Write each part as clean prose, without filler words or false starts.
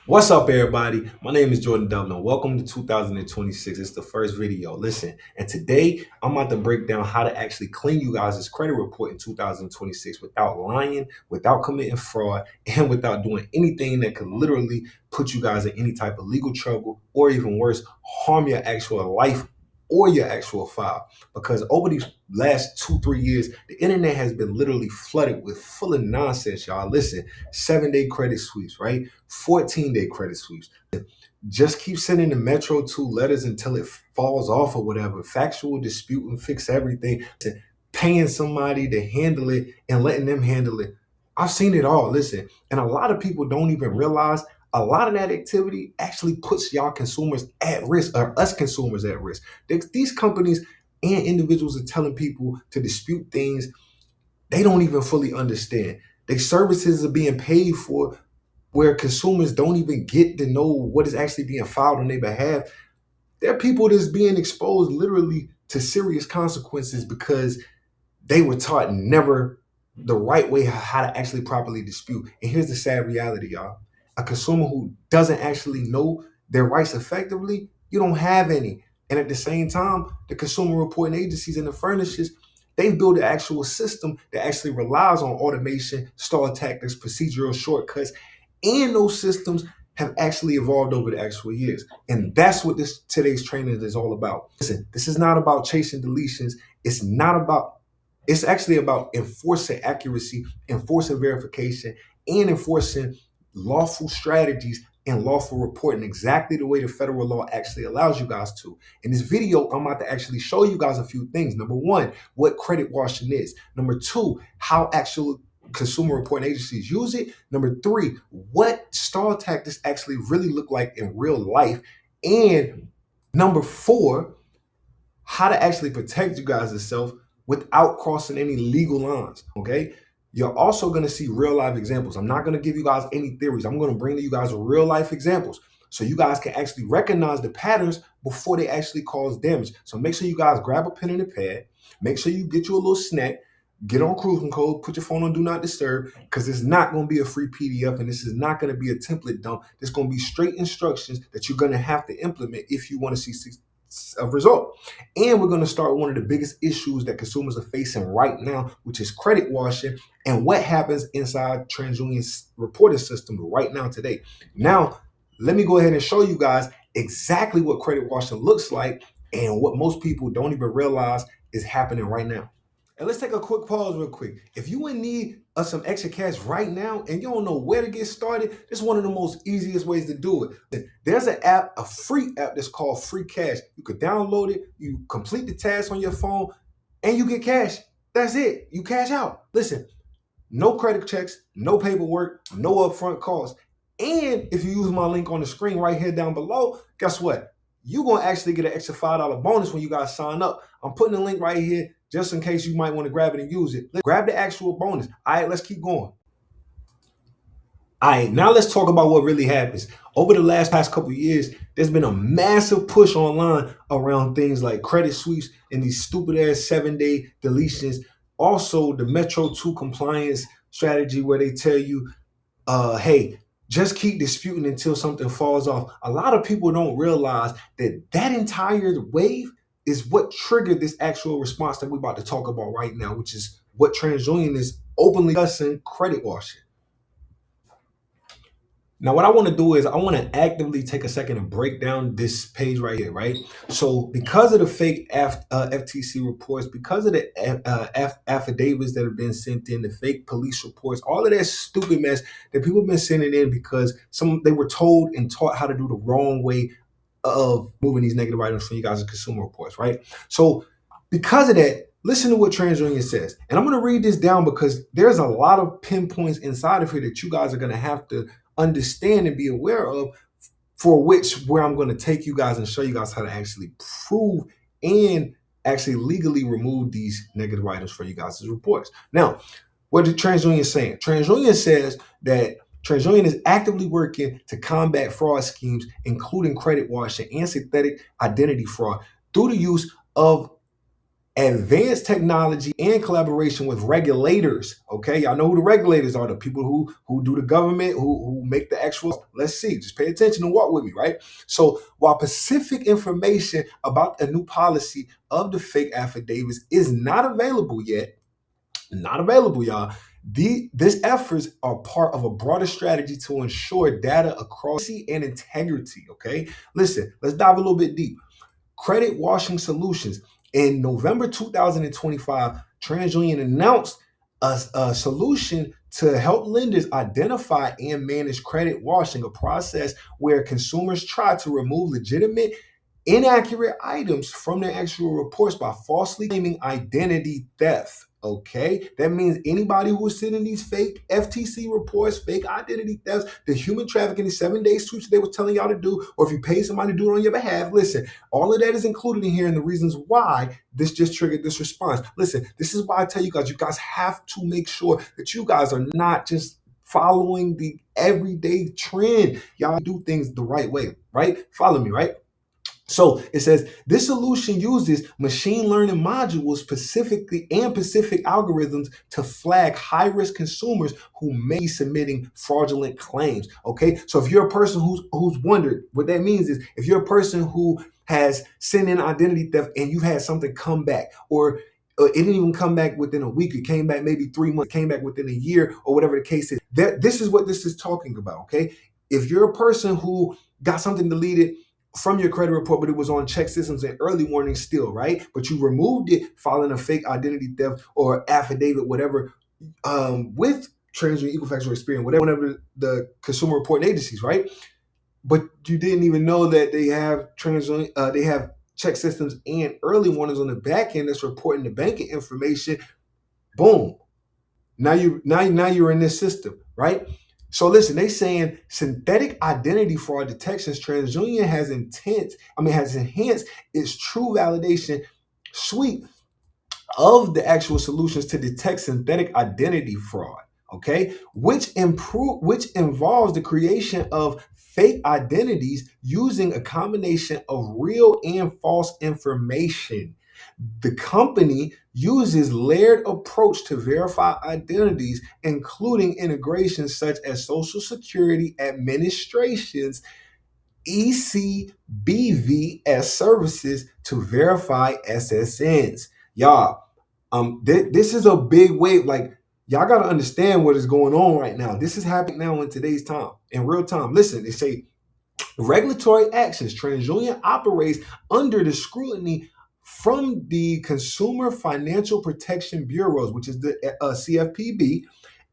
What's up, everybody? My name is Jordan Dublin. Welcome to 2026. It's the first video. Listen, and today I'm about to break down how to actually clean you guys' credit report in 2026 without lying, without committing fraud, and without doing anything that could literally put you guys in any type of legal trouble or even worse, harm your actual life or your actual file. Because over these last 2, 3 years, the internet has been literally flooded with full of nonsense, y'all. Listen, 7-day credit sweeps, right? 14-day credit sweeps. Just keep sending the Metro 2 letters until it falls off or whatever. Factual dispute and fix everything. Paying somebody to handle it and letting them handle it. I've seen it all. Listen, and a lot of people don't even realize a lot of that activity actually puts y'all consumers at risk, or us consumers at risk. These companies and individuals are telling people to dispute things they don't even fully understand. Their services are being paid for where consumers don't even get to know what is actually being filed on their behalf. There are people that's being exposed literally to serious consequences because they were taught never the right way how to actually properly dispute. And here's the sad reality, y'all. A consumer who doesn't actually know their rights effectively, you don't have any. And at the same time, the consumer reporting agencies and the furnishers, they build an actual system that actually relies on automation, stall tactics, procedural shortcuts, and those systems have actually evolved over the actual years. And that's what this today's training is all about. Listen, this is not about chasing deletions. It's actually about enforcing accuracy, enforcing verification, and enforcing lawful strategies and lawful reporting exactly the way the federal law actually allows you guys to. In this video, I'm about to actually show you guys a few things. Number one, what credit washing is. Number two, how actual consumer reporting agencies use it. Number three, what stall tactics actually really look like in real life. And number four, how to actually protect you guys yourself without crossing any legal lines. Okay. You're also going to see real life examples. I'm not going to give you guys any theories. I'm going to bring to you guys real life examples so you guys can actually recognize the patterns before they actually cause damage. So make sure you guys grab a pen and a pad. Make sure you get you a little snack. Get on cruise control, put your phone on do not disturb, because it's not going to be a free PDF and this is not going to be a template dump. It's going to be straight instructions that you're going to have to implement if you want to see a result. And we're going to start one of the biggest issues that consumers are facing right now, which is credit washing and what happens inside TransUnion's reporting system right now today. Now, let me go ahead and show you guys exactly what credit washing looks like and what most people don't even realize is happening right now. And let's take a quick pause real quick. If you in need of some extra cash right now and you don't know where to get started, this is one of the most easiest ways to do it. There's an app, a free app that's called Free Cash. You could download it, you complete the task on your phone, and you get cash. That's it. You cash out. Listen, no credit checks, no paperwork, no upfront costs. And if you use my link on the screen right here down below, guess what? You're going to actually get an extra $5 bonus when you guys sign up. I'm putting the link right here just in case you might want to grab it and use it. Grab the actual bonus. All right, let's keep going. All right, now let's talk about what really happens. Over the past couple of years, there's been a massive push online around things like credit sweeps and these stupid ass 7-day deletions. Also, the Metro 2 compliance strategy where they tell you, hey, just keep disputing until something falls off. A lot of people don't realize that entire wave is what triggered this actual response that we're about to talk about right now, which is what TransUnion is openly discussing credit washing. Now, what I want to do is I want to actively take a second and break down this page right here, right? So because of the fake FTC reports, because of the affidavits that have been sent in, the fake police reports, all of that stupid mess that people have been sending in because they were told and taught how to do the wrong way of moving these negative items from you guys' consumer reports, right? So because of that, listen to what TransUnion says. And I'm going to read this down because there's a lot of pinpoints inside of here that you guys are going to have to understand and be aware of, for where I'm going to take you guys and show you guys how to actually prove and actually legally remove these negative items for you guys' reports. Now, what did TransUnion saying? TransUnion says that TransUnion is actively working to combat fraud schemes, including credit washing and synthetic identity fraud, through the use of advanced technology and collaboration with regulators. Okay, y'all know who the regulators are, the people who do the government, who make the actual. Let's see, just pay attention and walk with me, right? So while specific information about a new policy of the fake affidavits is not available yet, not available, y'all. These efforts are part of a broader strategy to ensure data accuracy and integrity. Okay, listen, let's dive a little bit deep. Credit washing solutions. In November 2025, TransUnion announced a solution to help lenders identify and manage credit washing, a process where consumers try to remove legitimate inaccurate items from their actual reports by falsely claiming identity theft. Okay, that means anybody who is sending these fake FTC reports, fake identity thefts, the human trafficking, the 7-day sweeps they were telling y'all to do, or if you pay somebody to do it on your behalf, listen, all of that is included in here and the reasons why this just triggered this response. Listen, this is why I tell you guys have to make sure that you guys are not just following the everyday trend. Y'all do things the right way, right? Follow me, right? So it says this solution uses machine learning modules specifically and specific algorithms to flag high-risk consumers who may be submitting fraudulent claims. Okay, so if you're a person who's wondered, what that means is if you're a person who has sent in identity theft and you've had something come back, or it didn't even come back within a week, it came back maybe 3 months, it came back within a year, or whatever the case is. This is what this is talking about. Okay, if you're a person who got something deleted from your credit report, but it was on check systems and early warning still, right? But you removed it following a fake identity theft or affidavit, whatever, with TransUnion, Equifax, or Experian, whatever the consumer reporting agencies, right? But you didn't even know that they have TransUnion, they have check systems and early warnings on the back end that's reporting the banking information. Boom. Now you're in this system, right? So listen, they saying synthetic identity fraud detections. TransUnion has enhanced its true validation suite of the actual solutions to detect synthetic identity fraud. Okay, which involves the creation of fake identities using a combination of real and false information. The company uses layered approach to verify identities, including integrations such as Social Security Administration's ECBVS services to verify SSNs. Y'all, this is a big wave. Like, y'all got to understand what is going on right now. This is happening now in today's time, in real time. Listen, they say regulatory actions. TransUnion operates under the scrutiny from the Consumer Financial Protection Bureaus, which is the CFPB,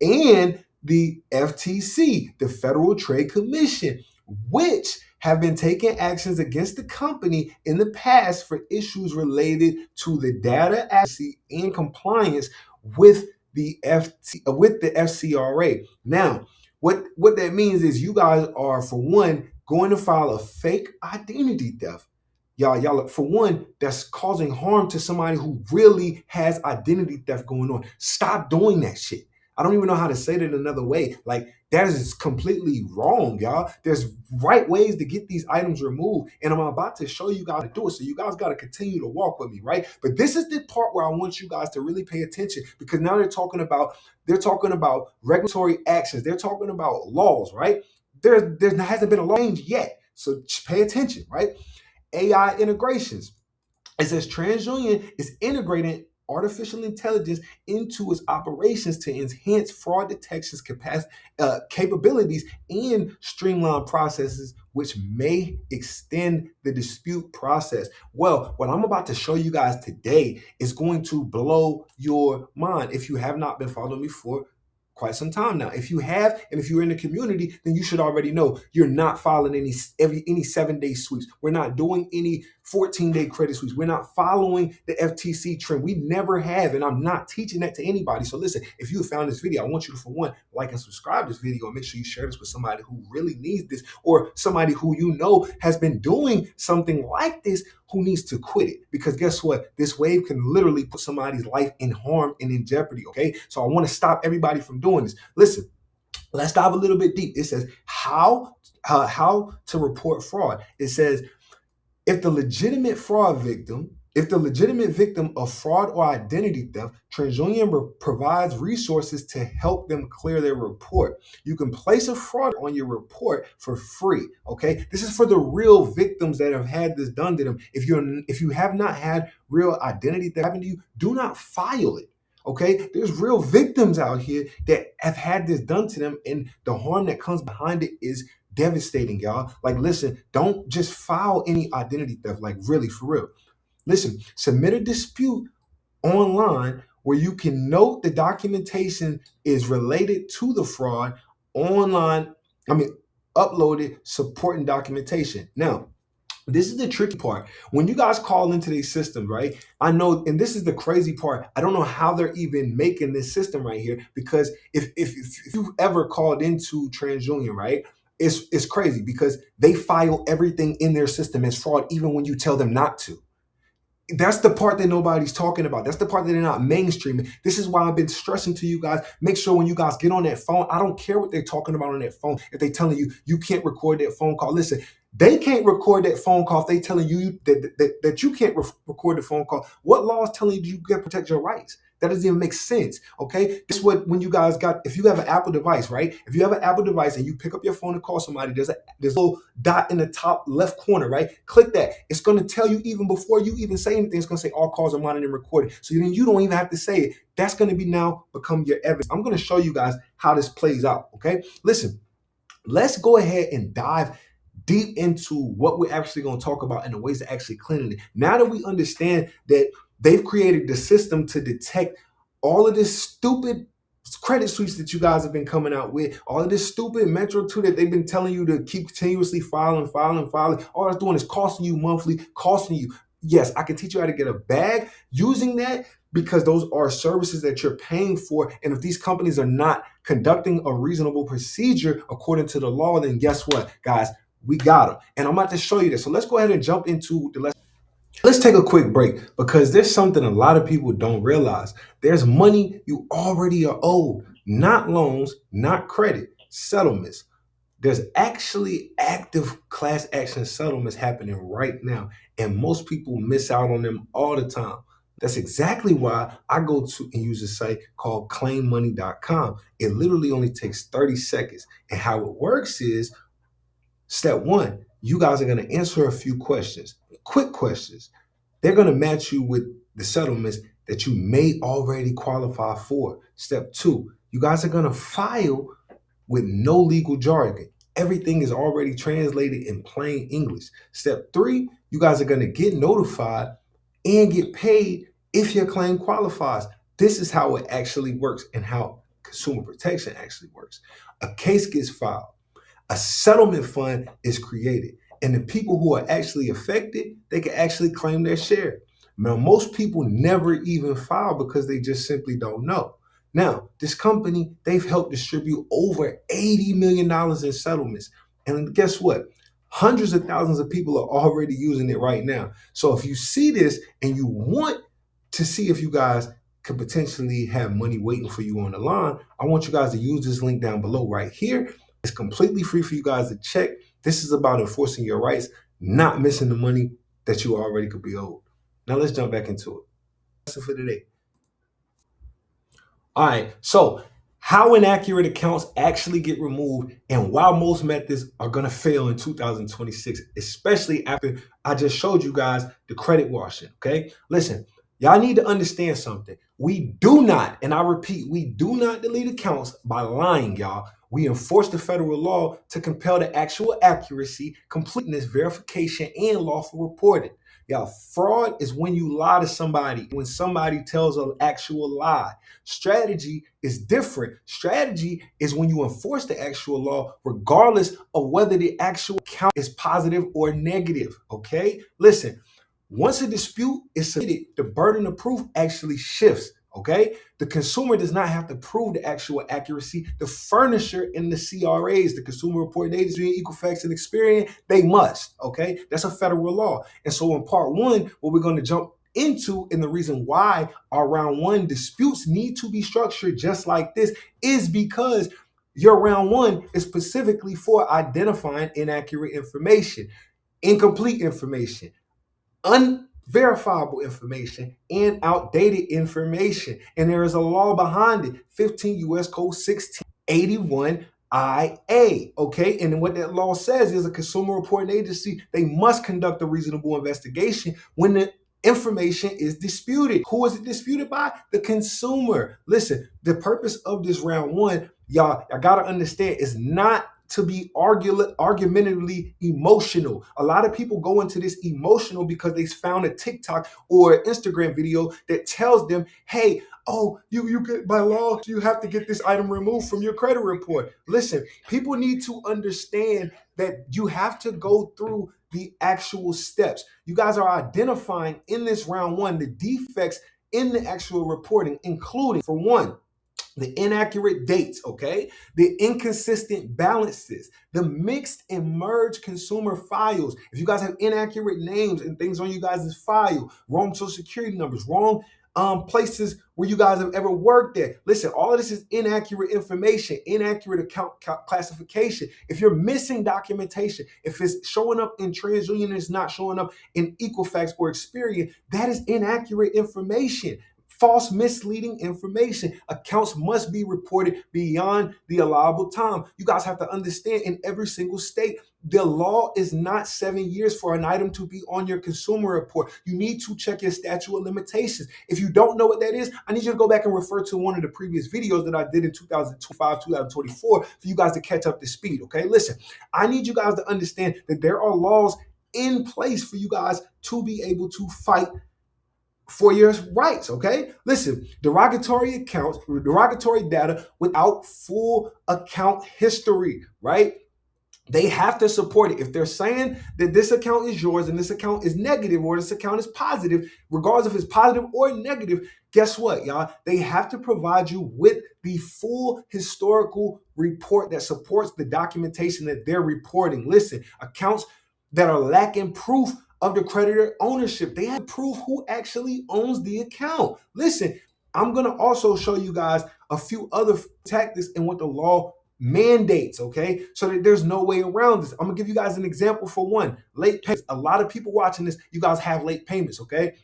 and the FTC, the Federal Trade Commission, which have been taking actions against the company in the past for issues related to the data accuracy and compliance with the FCRA. Now, what that means is you guys are, for one, going to file a fake identity theft. Y'all, for one, that's causing harm to somebody who really has identity theft going on. Stop doing that shit. I don't even know how to say that another way. Like, that is completely wrong, y'all. There's right ways to get these items removed, and I'm about to show you guys how to do it. So you guys got to continue to walk with me, right? But this is the part where I want you guys to really pay attention, because now they're talking about regulatory actions. They're talking about laws, right? There hasn't been a law change yet. So pay attention, right? AI integrations. It says TransUnion is integrating artificial intelligence into its operations to enhance fraud detections capabilities and streamline processes, which may extend the dispute process. Well, what I'm about to show you guys today is going to blow your mind if you have not been following me for quite some time now. If you have, and if you're in the community, then you should already know you're not following any 7-day sweeps. We're not doing any 14-day credit sweeps. We're not following the FTC trend. We never have, and I'm not teaching that to anybody. So listen, if you found this video, I want you to, for one, like and subscribe to this video, and make sure you share this with somebody who really needs this, or somebody who you know has been doing something like this who needs to quit it. Because guess what? This wave can literally put somebody's life in harm and in jeopardy, okay? So I want to stop everybody from doing this. Listen, let's dive a little bit deep. It says how to report fraud. It says if the legitimate fraud victim If the legitimate victim of fraud or identity theft, TransUnion provides resources to help them clear their report. You can place a fraud on your report for free. Okay, this is for the real victims that have had this done to them. If you have not had real identity theft happen to you, do not file it. Okay, there's real victims out here that have had this done to them, and the harm that comes behind it is devastating, y'all. Like, listen, don't just file any identity theft, like, really, for real. Listen, submit a dispute online where you can note the documentation is related to the fraud online. I mean, uploaded supporting documentation. Now, this is the tricky part. When you guys call into these systems, right? I know, and this is the crazy part. I don't know how they're even making this system right here, because if you've ever called into TransUnion, right? It's crazy because they file everything in their system as fraud, even when you tell them not to. That's the part that nobody's talking about. That's the part that they're not mainstreaming. This is why I've been stressing to you guys. Make sure when you guys get on that phone, I don't care what they're talking about on that phone. If they're telling you you can't record that phone call, listen, they can't record that phone call if they telling you that you can't record the phone call. What law is telling you can't protect your rights? That doesn't even make sense. Okay, this is what, when you guys got, if you have an Apple device, right? If you have an Apple device and you pick up your phone and call somebody, there's a little dot in the top left corner, right? Click that. It's going to tell you, even before you even say anything, it's going to say all calls are monitored and recorded. So then you don't even have to say it. That's going to be now become your evidence. I'm going to show you guys how this plays out. Okay, listen, let's go ahead and dive deep into what we're actually going to talk about and the ways to actually clean it. Now that we understand that they've created the system to detect all of this stupid credit sweeps that you guys have been coming out with, all of this stupid Metro 2 that they've been telling you to keep continuously filing. All that's doing is costing you monthly, costing you. Yes, I can teach you how to get a bag using that, because those are services that you're paying for. And if these companies are not conducting a reasonable procedure according to the law, then guess what, guys? We got them. And I'm about to show you this. So let's go ahead and jump into the lesson. Let's take a quick break, because there's something a lot of people don't realize. There's money you already are owed, not loans, not credit, settlements. There's actually active class action settlements happening right now, and most people miss out on them all the time. That's exactly why I go to and use a site called claimmoney.com. It literally only takes 30 seconds. And how it works is, step one, you guys are going to answer a few questions, quick questions. They're going to match you with the settlements that you may already qualify for. Step two, you guys are going to file with no legal jargon. Everything is already translated in plain English. Step three, you guys are going to get notified and get paid if your claim qualifies. This is how it actually works and how consumer protection actually works. A case gets filed, a settlement fund is created, and the people who are actually affected, they can actually claim their share. Now, most people never even file because they just simply don't know. Now, this company, they've helped distribute over $80 million in settlements. And guess what? Hundreds of thousands of people are already using it right now. So if you see this and you want to see if you guys could potentially have money waiting for you on the line, I want you guys to use this link down below right here. It's completely free for you guys to check. This is about enforcing your rights, not missing the money that you already could be owed. Now let's jump back into it. That's it for today. All right, so how inaccurate accounts actually get removed and why most methods are going to fail in 2026, especially after I just showed you guys the credit washing, okay? Listen, y'all need to understand something. We do not, and I repeat, we do not delete accounts by lying, y'all. We enforce the federal law to compel the actual accuracy, completeness, verification, and lawful reporting. Y'all, fraud is when you lie to somebody, when somebody tells an actual lie. Strategy is different. Strategy is when you enforce the actual law, regardless of whether the actual count is positive or negative, okay? Listen, once a dispute is submitted, the burden of proof actually shifts, okay? The consumer does not have to prove the actual accuracy. The furnisher and the CRAs, the Consumer Reporting Agency, Equifax, and Experian, they must, okay? That's a federal law. And so in part one, what we're going to jump into, and the reason why our round one disputes need to be structured just like this, is because your round one is specifically for identifying inaccurate information, incomplete information, verifiable information and outdated information. And there is a law behind it, 15 U.S. Code 1681 IA. Okay. And what that law says is a consumer reporting agency, they must conduct a reasonable investigation when the information is disputed. Who is it disputed by? The consumer. Listen, the purpose of this round one, y'all, I gotta understand, is not to be argumentatively emotional. A lot of people go into this emotional because they found a TikTok or Instagram video that tells them, hey, oh, you get, by law, you have to get this item removed from your credit report. Listen, people need to understand that you have to go through the actual steps. You guys are identifying in this round one the defects in the actual reporting, including, for one, the inaccurate dates, okay? The inconsistent balances, the mixed and merged consumer files. If you guys have inaccurate names and things on you guys' file, wrong social security numbers, wrong places where you guys have ever worked at. Listen, all of this is inaccurate information, inaccurate account classification. If you're missing documentation, if it's showing up in TransUnion and it's not showing up in Equifax or Experian, that is inaccurate information. False, misleading information. Accounts must be reported beyond the allowable time. You guys have to understand, in every single state, the law is not 7 years for an item to be on your consumer report. You need to check your statute of limitations. If you don't know what that is, I need you to go back and refer to one of the previous videos that I did in 2025, 2024 for you guys to catch up to speed, okay? Listen, I need you guys to understand that there are laws in place for you guys to be able to fight for your rights, okay? Listen, derogatory accounts, derogatory data without full account history, right? They have to support it. If they're saying that this account is yours and this account is negative or this account is positive, regardless if it's positive or negative, guess what, y'all? They have to provide you with the full historical report that supports the documentation that they're reporting. Listen, accounts that are lacking proof of the creditor ownership, they have to prove who actually owns the account. Listen, I'm going to also show you guys a few other tactics and what the law mandates, okay? So that there's no way around this. I'm gonna give you guys an example for one. Late payments. A lot of people watching this, you guys have late payments, okay?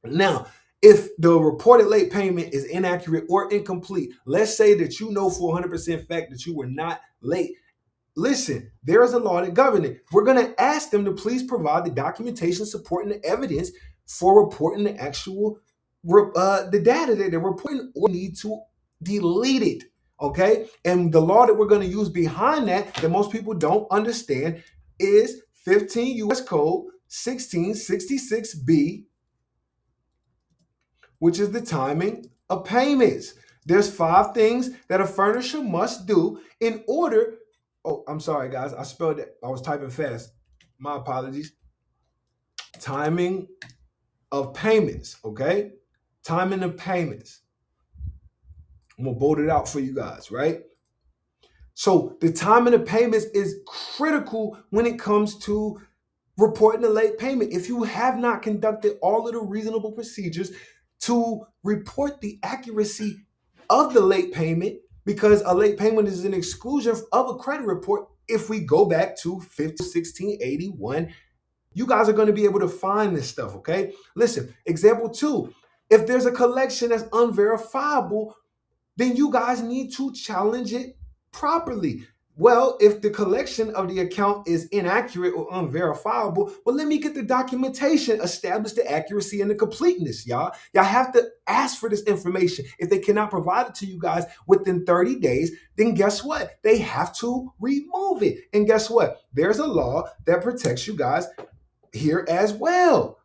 Now, if the reported late payment is inaccurate or incomplete, let's say that you know for 100% fact that you were not late. Listen, there is a law that governs it. We're going to ask them to please provide the documentation supporting the evidence for reporting the actual the data that they're reporting, or need to delete it. Okay, and the law that we're going to use behind that most people don't understand is 15 U.S. Code 1666B, which is the timing of payments. There's 5 things that a furnisher must do in order. Oh, I'm sorry, guys. I spelled it. I was typing fast. My apologies. Timing of payments, okay? Timing of payments. I'm going to bold it out for you guys, right? So the timing of payments is critical when it comes to reporting a late payment. If you have not conducted all of the reasonable procedures to report the accuracy of the late payment, because a late payment is an exclusion of a credit report. If we go back to 1681, you guys are going to be able to find this stuff, okay? Listen, example 2, if there's a collection that's unverifiable, then you guys need to challenge it properly. Well, if the collection of the account is inaccurate or unverifiable, well, let me get the documentation, establish the accuracy and the completeness, y'all. Y'all have to ask for this information. If they cannot provide it to you guys within 30 days, then guess what? They have to remove it. And guess what? There's a law that protects you guys here as well.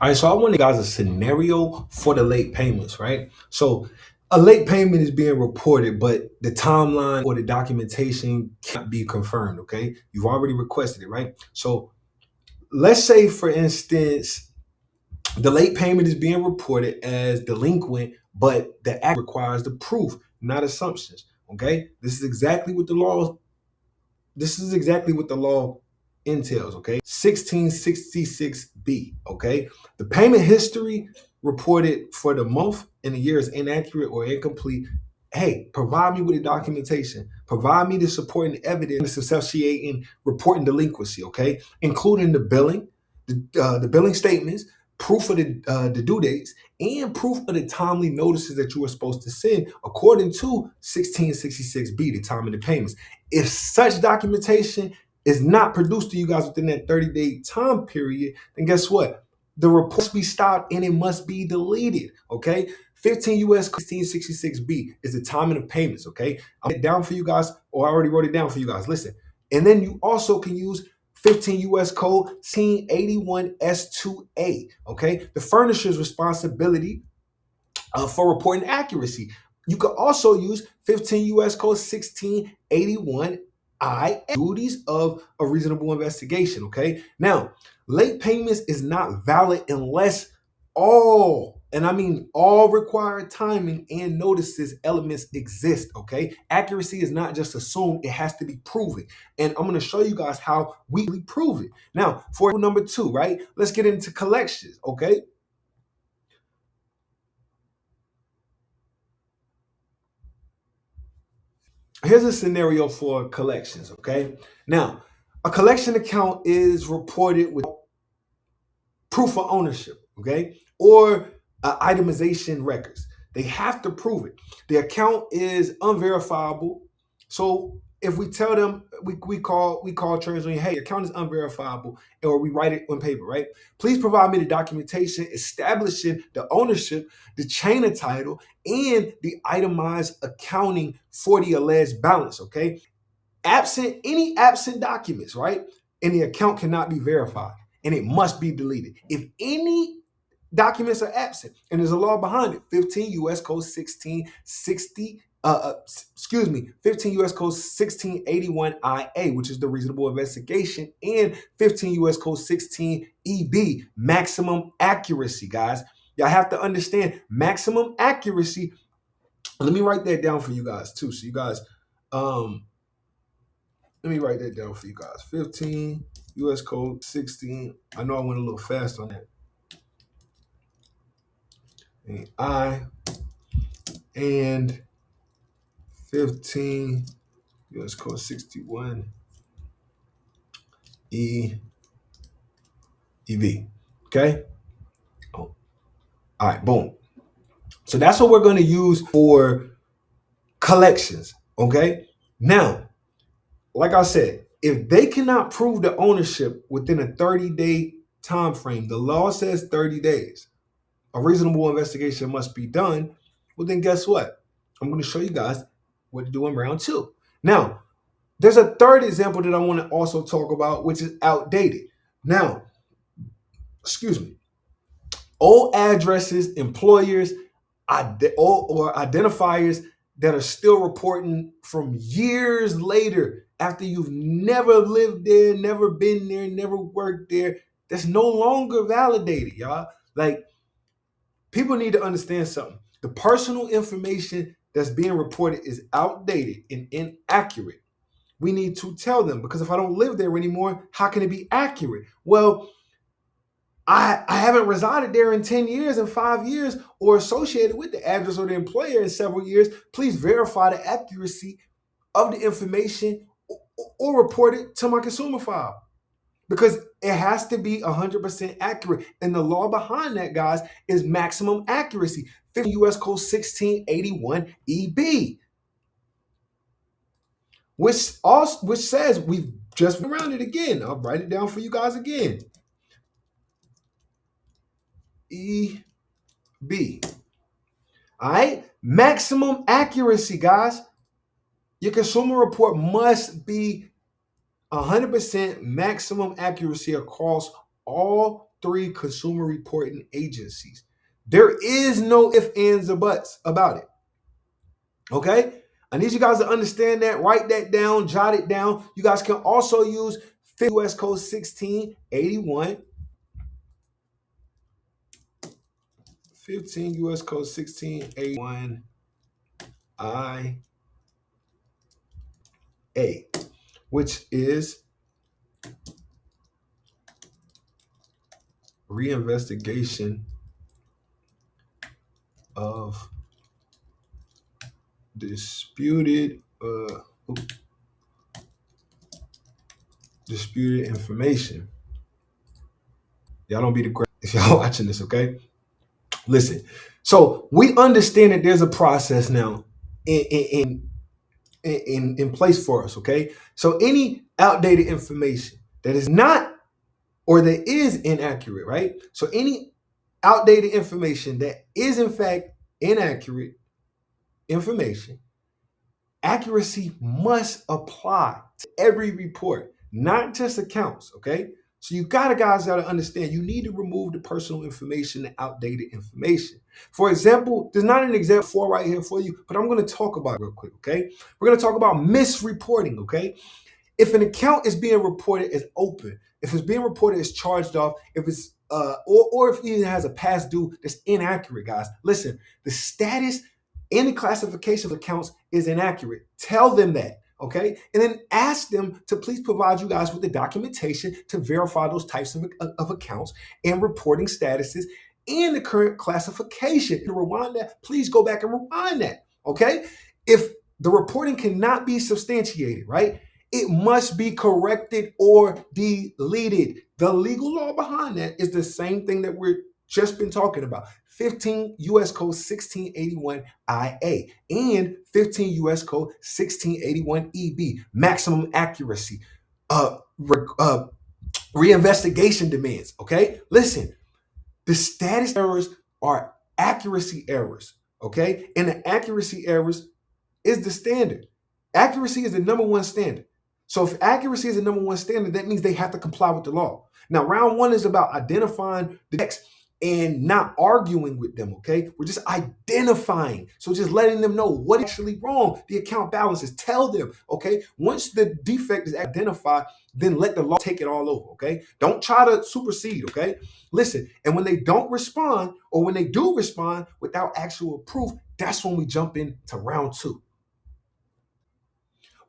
All right, so I want you guys a scenario for the late payments, right? So a late payment is being reported, but the timeline or the documentation can't be confirmed, okay? You've already requested it, right? So let's say, for instance, the late payment is being reported as delinquent, but the act requires the proof, not assumptions, okay? This is exactly what the law entails, okay? 1666B, okay? The payment history reported for the month and the year is inaccurate or incomplete. hey, provide me with the documentation, provide me the supporting evidence substantiating reporting delinquency, okay, including the billing, the billing statements, proof of the due dates, and proof of the timely notices that you were supposed to send according to 1666B, the time of the payments. If such documentation is not produced to you guys within that 30-day time period, then guess what? The report must be stopped and it must be deleted, okay? 15 U.S. 1666B is the timing of payments, okay? I'll get it down for you guys, or I already wrote it down for you guys. Listen. And then you also can use 15 U.S. Code 1681 S2A, okay? The furnisher's responsibility for reporting accuracy. You could also use 15 U.S. Code 1681 duties of a reasonable investigation, okay? Now, late payments is not valid unless all, and I mean all required timing and notices elements exist, okay? Accuracy is not just assumed, it has to be proven. And I'm going to show you guys how we prove it. Now, for number 2, right? Let's get into collections, okay? Here's a scenario for collections, okay? Now, a collection account is reported with proof of ownership, okay? Or itemization records. They have to prove it. The account is unverifiable. So if we tell them, we call Treasury, hey, account is unverifiable, or we write it on paper, right? Please provide me the documentation establishing the ownership, the chain of title, and the itemized accounting for the alleged balance, okay? Absent documents, right? And the account cannot be verified and it must be deleted. If any documents are absent, and there's a law behind it, 15 U.S. Code 1660, 15 U.S. Code 1681 IA, which is the reasonable investigation, and 15 U.S. Code 16 EB, maximum accuracy, guys. Y'all have to understand maximum accuracy. Let me write that down for you guys too. So you guys, let me write that down for you guys. 15 U.S. Code 16. I know I went a little fast on that. And and 15 U.S. Code 61 EV. Okay. Oh. All right. Boom. So that's what we're going to use for collections. Okay. Now, like I said, if they cannot prove the ownership within a 30-day time frame, the law says 30 days. A reasonable investigation must be done. Well, then guess what? I'm going to show you guys what to do in round 2. Now, there's a third example that I want to also talk about, which is outdated. Now, excuse me, old addresses, employers, or identifiers that are still reporting from years later after you've never lived there, never been there, never worked there, that's no longer validated, y'all. Like, people need to understand something. The personal information that's being reported is outdated and inaccurate. We need to tell them, because if I don't live there anymore, how can it be accurate? Well, I haven't resided there in 10 years and 5 years or associated with the address or the employer in several years. Please verify the accuracy of the information or report it to my consumer file, because it has to be 100% accurate. And the law behind that, guys, is maximum accuracy. 50 U.S. Code 1681 EB, which says, we've just around it again. I'll write it down for you guys again. EB. All right, maximum accuracy, guys. Your consumer report must be 100% maximum accuracy across all 3 consumer reporting agencies. There is no ifs, ands, or buts about it. Okay? I need you guys to understand that. Write that down, jot it down. You guys can also use U.S. Code 1681. 15 U.S. Code 1681 IA, which is reinvestigation of disputed disputed information. Y'all don't be the great if y'all watching this, okay? Listen. So we understand that there's a process now in place for us, okay? So any outdated information that is not or that is inaccurate, right? So any outdated information that is in fact inaccurate information, accuracy must apply to every report, not just accounts, okay? So you guys gotta understand, you need to remove the personal information, the outdated information. For example, there's not an example for right here for you, but I'm gonna talk about it real quick, okay? We're gonna talk about misreporting, okay? If an account is being reported as open, if it's being reported as charged off, if it's or if it even has a past due that's inaccurate, guys. Listen, the status and the classification of accounts is inaccurate. Tell them that, okay? And then ask them to please provide you guys with the documentation to verify those types of accounts and reporting statuses and the current classification. To rewind that, please go back and rewind that, okay? If the reporting cannot be substantiated, right? It must be corrected or deleted. The legal law behind that is the same thing that we're just been talking about. 15 U.S. Code 1681 IA and 15 U.S. Code 1681 EB, maximum accuracy, reinvestigation demands. Okay, listen, the status errors are accuracy errors. Okay, and the accuracy errors is the standard. Accuracy is the number one standard. So if accuracy is the number one standard, that means they have to comply with the law. Now, round one is about identifying the text and not arguing with them, okay? We're just identifying. So just letting them know what is actually wrong, the account balances. Tell them, okay? Once the defect is identified, then let the law take it all over, okay? Don't try to supersede, okay? Listen, and when they don't respond, or when they do respond without actual proof, that's when we jump into round two.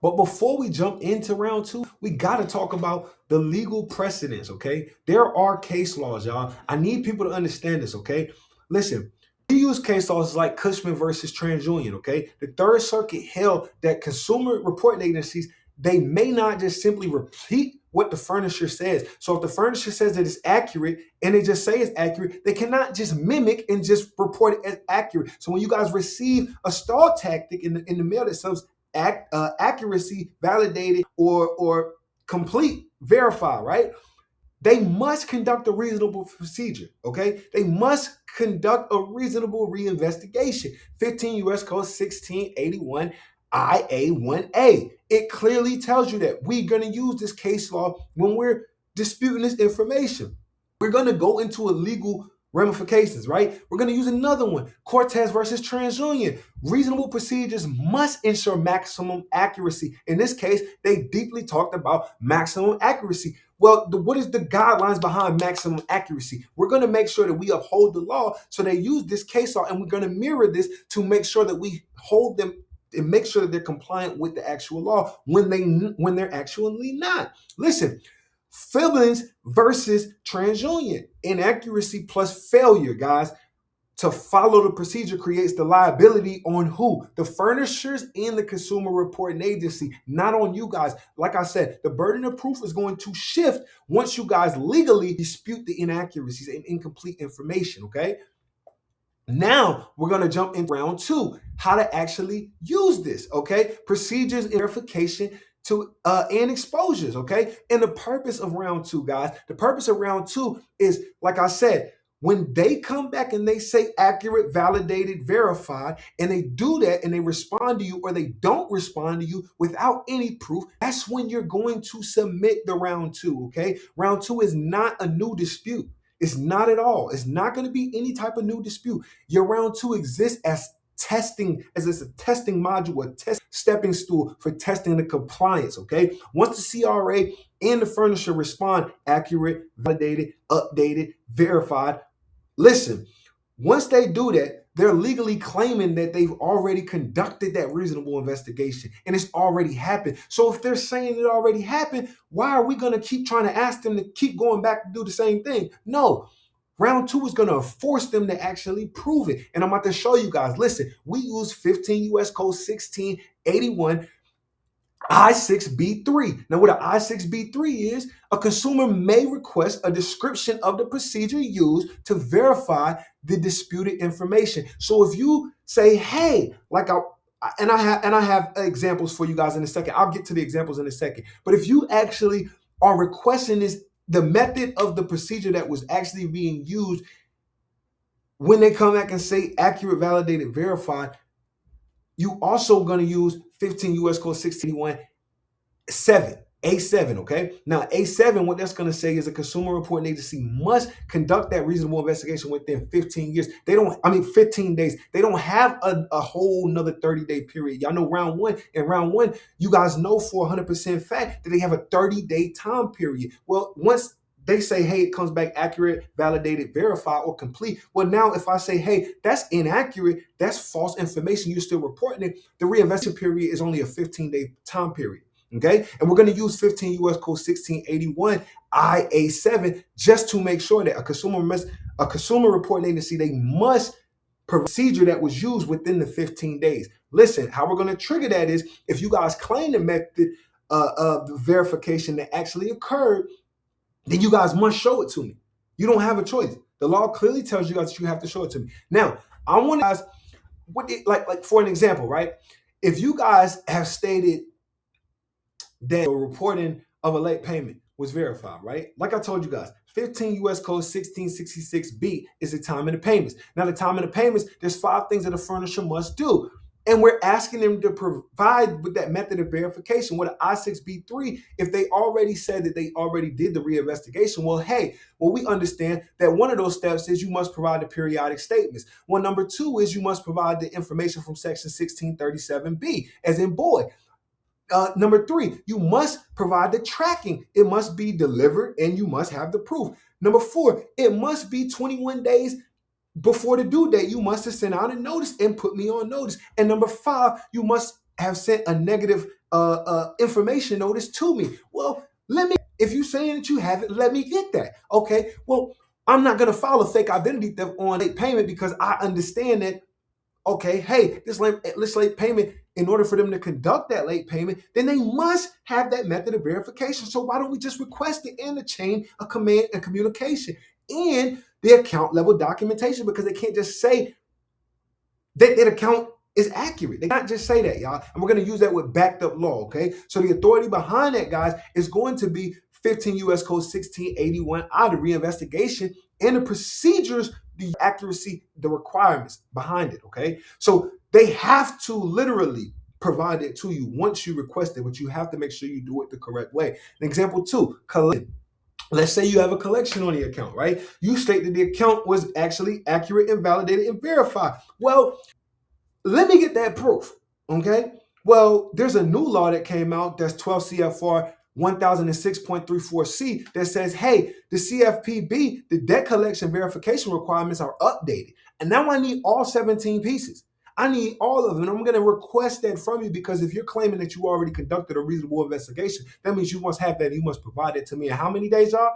But before we jump into round two, we got to talk about the legal precedents, okay? There are case laws, y'all. I need people to understand this, okay? Listen, we use case laws like Cushman versus TransUnion, okay? The Third Circuit held that consumer reporting agencies, they may not just simply repeat what the furnisher says. So if the furnisher says that it's accurate and they just say it's accurate, they cannot just mimic and just report it as accurate. So when you guys receive a stall tactic in the mail that says accuracy validated or complete verified, right? They must conduct a reasonable procedure, okay? They must conduct a reasonable reinvestigation. 15 U.S. Code 1681 IA1A. It clearly tells you that we're going to use this case law when we're disputing this information. We're going to go into a legal ramifications, right? We're going to use another one, Cortez versus TransUnion. Reasonable procedures must ensure maximum accuracy. In this case, they deeply talked about maximum accuracy. Well, what is the guidelines behind maximum accuracy? We're going to make sure that we uphold the law. So they use this case law, and we're going to mirror this to make sure that we hold them and make sure that they're compliant with the actual law when they're actually not. Listen, Fillings versus TransUnion. Inaccuracy plus failure, guys, to follow the procedure creates the liability on who? The furnishers and the consumer reporting agency, not on you guys. Like I said, the burden of proof is going to shift once you guys legally dispute the inaccuracies and incomplete information, okay? Now we're going to jump in round two, how to actually use this, okay? Procedures and verification to and exposures, okay? And the purpose of round two, guys, the purpose of round two is, like I said, when they come back and they say accurate, validated, verified, and they do that and they respond to you or they don't respond to you without any proof, that's when you're going to submit the round two, okay? Round two is not a new dispute. It's not at all. It's not going to be any type of new dispute. Your round two exists as testing, as it's a testing module, a test stepping stool for testing the compliance, okay? Once the CRA and the furnisher respond accurate, validated, updated, verified, listen, once they do that, they're legally claiming that they've already conducted that reasonable investigation and it's already happened. So if they're saying it already happened, why are we going to keep trying to ask them to keep going back to do the same thing? No, Round two is going to force them to actually prove it. And I'm about to show you guys. Listen, we use 15 U.S. Code 1681 I-6B3. Now, what an I-6B3 is, a consumer may request a description of the procedure used to verify the disputed information. So if you say, hey, I have examples for you guys in a second. I'll get to the examples in a second. But if you actually are requesting the method of the procedure that was actually being used, when they come back and say accurate, validated, verified, you also going to use 15 U.S. Code 1681 A7, okay? Now, A7, what that's going to say is a consumer reporting agency must conduct that reasonable investigation within 15 years. 15 days. They don't have a whole another 30-day period. Y'all know round one, you guys know for 100% fact that they have a 30-day time period. Well, once they say, hey, it comes back accurate, validated, verified, or complete. Well, now if I say, hey, that's inaccurate, that's false information, you're still reporting it, the reinvestment period is only a 15-day time period. Okay, and we're going to use 15 U.S. Code 1681 IA7 just to make sure that a consumer reporting agency, they must procedure that was used within the 15 days. Listen, how we're going to trigger that is if you guys claim the method of the verification that actually occurred, then you guys must show it to me. You don't have a choice. The law clearly tells you guys that you have to show it to me. Now, I want to guys, like for an example, right? If you guys have stated that the reporting of a late payment was verified, right? Like I told you guys, 15 U.S. Code 1666B is the time of the payments. Now, the time of the payments, there's 5 things that a furnisher must do. And we're asking them to provide with that method of verification. With an I-6B3, if they already said that they already did the reinvestigation, well, we understand that one of those steps is you must provide the periodic statements. Well, number 2 is you must provide the information from section 1637B, as in boy. Number 3, you must provide the tracking. It must be delivered and you must have the proof. Number 4, it must be 21 days before the due date. You must have sent out a notice and put me on notice. And number 5, you must have sent a negative information notice to me. Well, if you're saying that you have it, let me get that. Okay, well, I'm not going to file a fake identity theft on late payment because I understand that, okay, hey, this late payment, in order for them to conduct that late payment, then they must have that method of verification. So why don't we just request it in the chain of command and communication and the account level documentation? Because they can't just say that that account is accurate. They can't just say that, y'all. And we're going to use that with backed up law, okay? So the authority behind that, guys, is going to be 15 U.S. Code 1681I, the reinvestigation and the procedures, the accuracy, the requirements behind it, okay? So they have to literally provide it to you once you request it, but you have to make sure you do it the correct way. Example 2, collection. Let's say you have a collection on the account, right? You state that the account was actually accurate and validated and verified. Well, let me get that proof, okay? Well, there's a new law that came out, that's 12 CFR 1006.34C, that says, hey, the CFPB, the debt collection verification requirements are updated. And now I need all 17 pieces. I need all of them. And I'm going to request that from you because if you're claiming that you already conducted a reasonable investigation, that means you must have that and you must provide it to me. And how many days, y'all?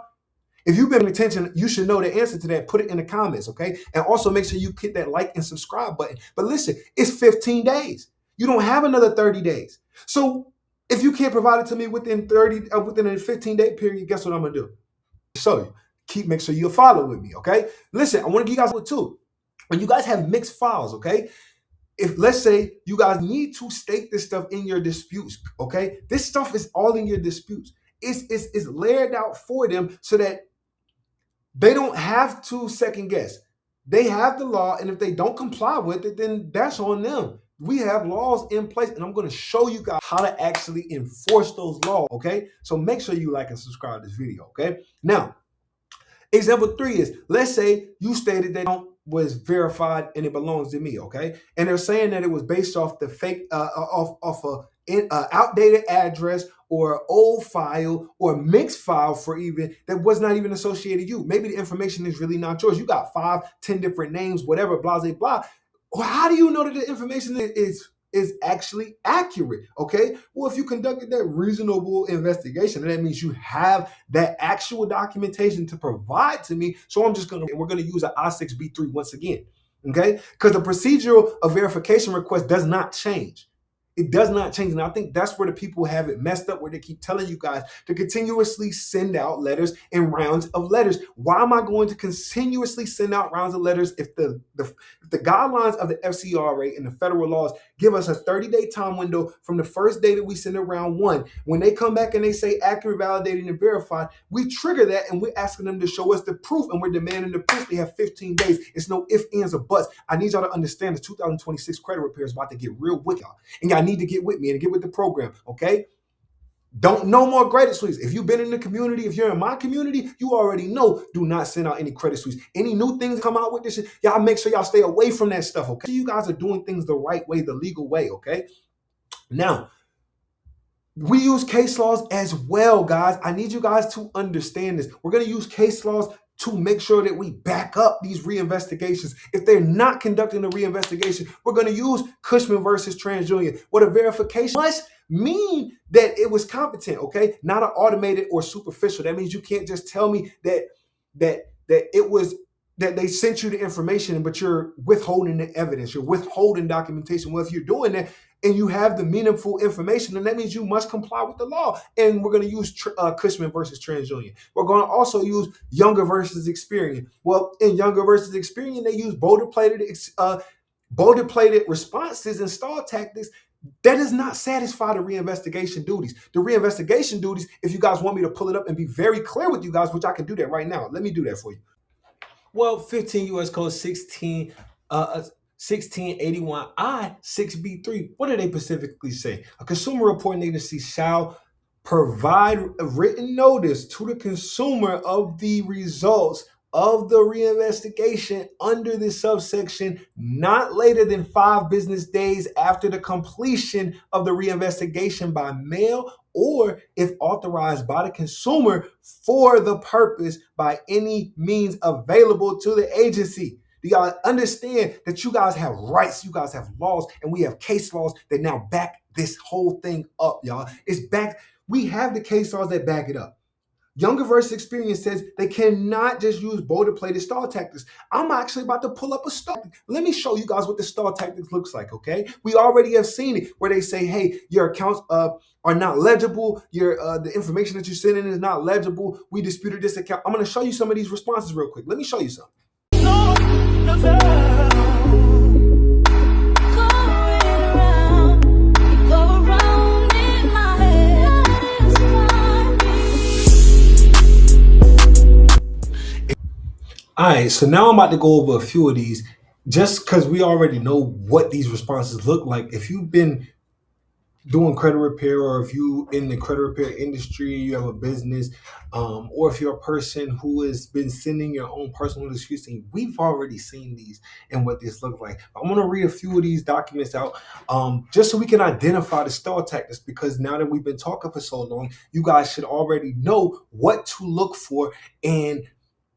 If you've been paying attention, you should know the answer to that. Put it in the comments, okay? And also make sure you hit that like and subscribe button. But listen, it's 15 days. You don't have another 30 days. So if you can't provide it to me within within a 15-day period, guess what I'm gonna do? Show you. Make sure you follow with me, okay? Listen, I want to give you guys one too. When you guys have mixed files, okay? If let's say you guys need to state this stuff in your disputes, okay? This stuff is all in your disputes. It's layered out for them so that they don't have to second guess. They have the law, and if they don't comply with it, then that's on them. We have laws in place, and I'm going to show you guys how to actually enforce those laws, okay? So make sure you like and subscribe to this video, okay? Now, example 3 is, let's say you stated that it was verified and it belongs to me, okay? And they're saying that it was based off the fake, off a outdated address or old file or mixed file for even that was not even associated to you. Maybe the information is really not yours. You got 5, 10 different names, whatever, blah, blah, blah. Well, how do you know that the information is is actually accurate. Okay. Well, if you conducted that reasonable investigation, that means you have that actual documentation to provide to me. So we're gonna use an I-6B3 once again. Okay, because the procedural of verification request does not change. It does not change. And I think that's where the people have it messed up, where they keep telling you guys to continuously send out letters and rounds of letters. Why am I going to continuously send out rounds of letters if the guidelines of the FCRA and the federal laws give us a 30-day time window from the first day that we send around one? When they come back and they say accurate, validated, and verified, we trigger that and we're asking them to show us the proof, and we're demanding the proof. They have 15 days. It's no ifs, ands, or buts. I need y'all to understand the 2026 credit repair is about to get real with y'all. And y'all need to get with me and get with the program, okay? Don't no more credit sweeps. If you've been in the community, if you're in my community, you already know, do not send out any credit sweeps. Any new things come out with this shit, y'all make sure y'all stay away from that stuff, okay? You guys are doing things the right way, the legal way, okay? Now, we use case laws as well, guys. I need you guys to understand this. We're going to use case laws to make sure that we back up these reinvestigations. If they're not conducting a reinvestigation, we're going to use Cushman versus TransUnion. What a verification must mean that it was competent, okay? Not an automated or superficial. That means you can't just tell me that it was that they sent you the information, but you're withholding the evidence. You're withholding documentation. Well, if you're doing that and you have the meaningful information, then that means you must comply with the law. And we're going to use Cushman versus TransUnion. We're going to also use Younger versus Experian. Well, in Younger versus Experian, they use boulder-plated responses and stall tactics. That does not satisfy the reinvestigation duties. The reinvestigation duties, if you guys want me to pull it up and be very clear with you guys, which I can do that right now. Let me do that for you. Well, 15 U.S. Code 1681I 6B3. What do they specifically say? A consumer reporting agency shall provide a written notice to the consumer of the results of the reinvestigation under this subsection not later than 5 business days after the completion of the reinvestigation by mail, or if authorized by the consumer for the purpose by any means available to the agency. Do y'all understand that you guys have rights, you guys have laws, and we have case laws that now back this whole thing up, y'all? It's back. We have the case laws that back it up. Younger versus Experian says they cannot just use boulder-plated stall tactics. I'm actually about to pull up a stall. Let me show you guys what the stall tactics looks like, okay? We already have seen it where they say, hey, your accounts are not legible. The information that you're sending is not legible. We disputed this account. I'm going to show you some of these responses real quick. Let me show you some. All right, so now I'm about to go over a few of these just because we already know what these responses look like. If you've been doing credit repair, or if you in the credit repair industry, you have a business, or if you're a person who has been sending your own personal disputes, we've already seen these and what this looks like. I'm going to read a few of these documents out just so we can identify the stall tactics, because now that we've been talking for so long, you guys should already know what to look for and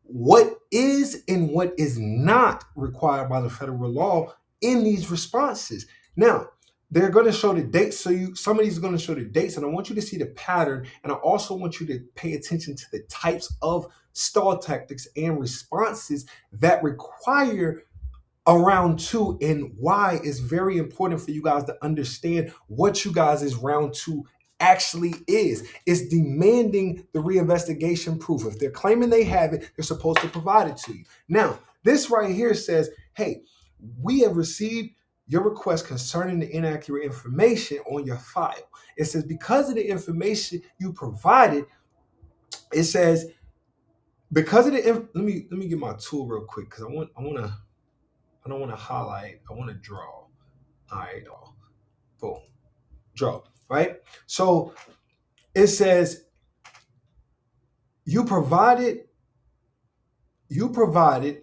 what is and what is not required by the federal law in these responses. Now, they're going to show the dates. So some of these are going to show the dates, and I want you to see the pattern. And I also want you to pay attention to the types of stall tactics and responses that require a round 2, and why it's very important for you guys to understand what you guys' round 2 actually is. It's demanding the reinvestigation proof. If they're claiming they have it, they're supposed to provide it to you. Now, this right here says, hey, we have received your request concerning the inaccurate information on your file. It says, because of the information you provided, it says, because of the let me get my tool real quick, because I don't want to highlight, I want to draw. All right, boom, draw. Right? So it says you provided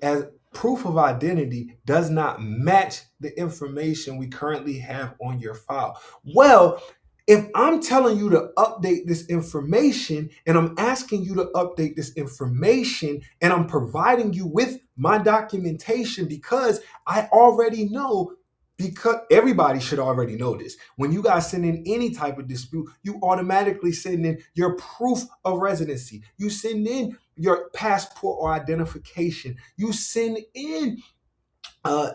as proof of identity does not match the information we currently have on your file. Well, if I'm telling you to update this information, and I'm asking you to update this information, and I'm providing you with my documentation because I already know because everybody should already know this. When you guys send in any type of dispute, you automatically send in your proof of residency. You send in your passport or identification. You send in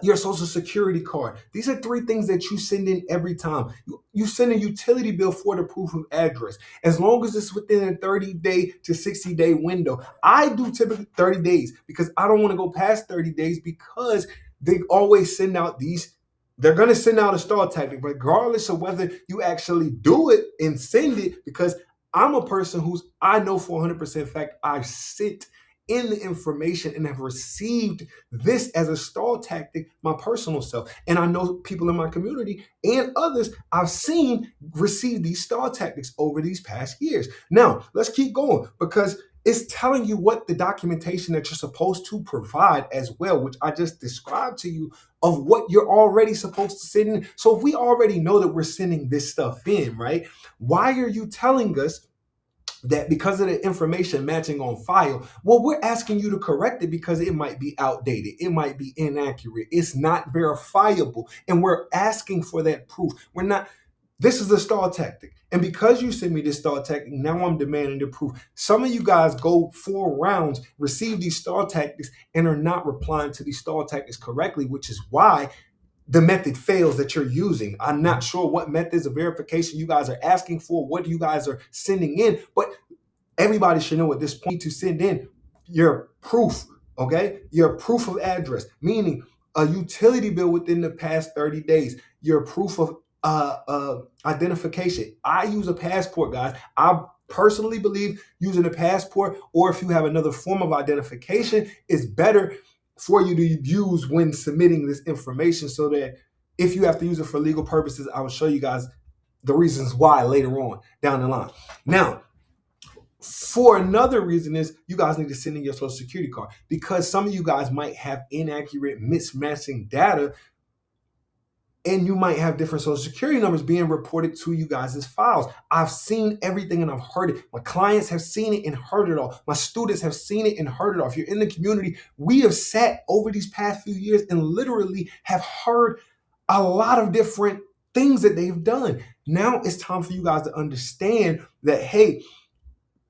your social security card. These are three things that you send in every time. You send a utility bill for the proof of address. As long as it's within a 30-day to 60-day window. I do typically 30 days because I don't want to go past 30 days because they always send out these. They're going to send out a stall tactic, regardless of whether you actually do it and send it, because I'm a person I know for 100% fact I've sent in the information and have received this as a stall tactic, my personal self. And I know people in my community and others I've seen receive these stall tactics over these past years. Now, let's keep going because it's telling you what the documentation that you're supposed to provide as well, which I just described to you of what you're already supposed to send in. So if we already know that we're sending this stuff in, right? Why are you telling us that because of the information matching on file? Well, we're asking you to correct it because it might be outdated. It might be inaccurate. It's not verifiable. And we're asking for that proof. This is a stall tactic. And because you sent me this stall tactic, now I'm demanding the proof. Some of you guys go 4 rounds, receive these stall tactics, and are not replying to these stall tactics correctly, which is why the method fails that you're using. I'm not sure what methods of verification you guys are asking for, what you guys are sending in, but everybody should know at this point to send in your proof, okay? Your proof of address, meaning a utility bill within the past 30 days, your proof of identification. I use a passport, guys. I personally believe using a passport, or if you have another form of identification, is better for you to use when submitting this information, so that if you have to use it for legal purposes, I will show you guys the reasons why later on down the line. Now, for another reason is you guys need to send in your social security card, because some of you guys might have inaccurate, mismatching data, and you might have different social security numbers being reported to you guys' files. I've seen everything and I've heard it. My clients have seen it and heard it all. My students have seen it and heard it all. If you're in the community, we have sat over these past few years and literally have heard a lot of different things that they've done. Now it's time for you guys to understand that, hey,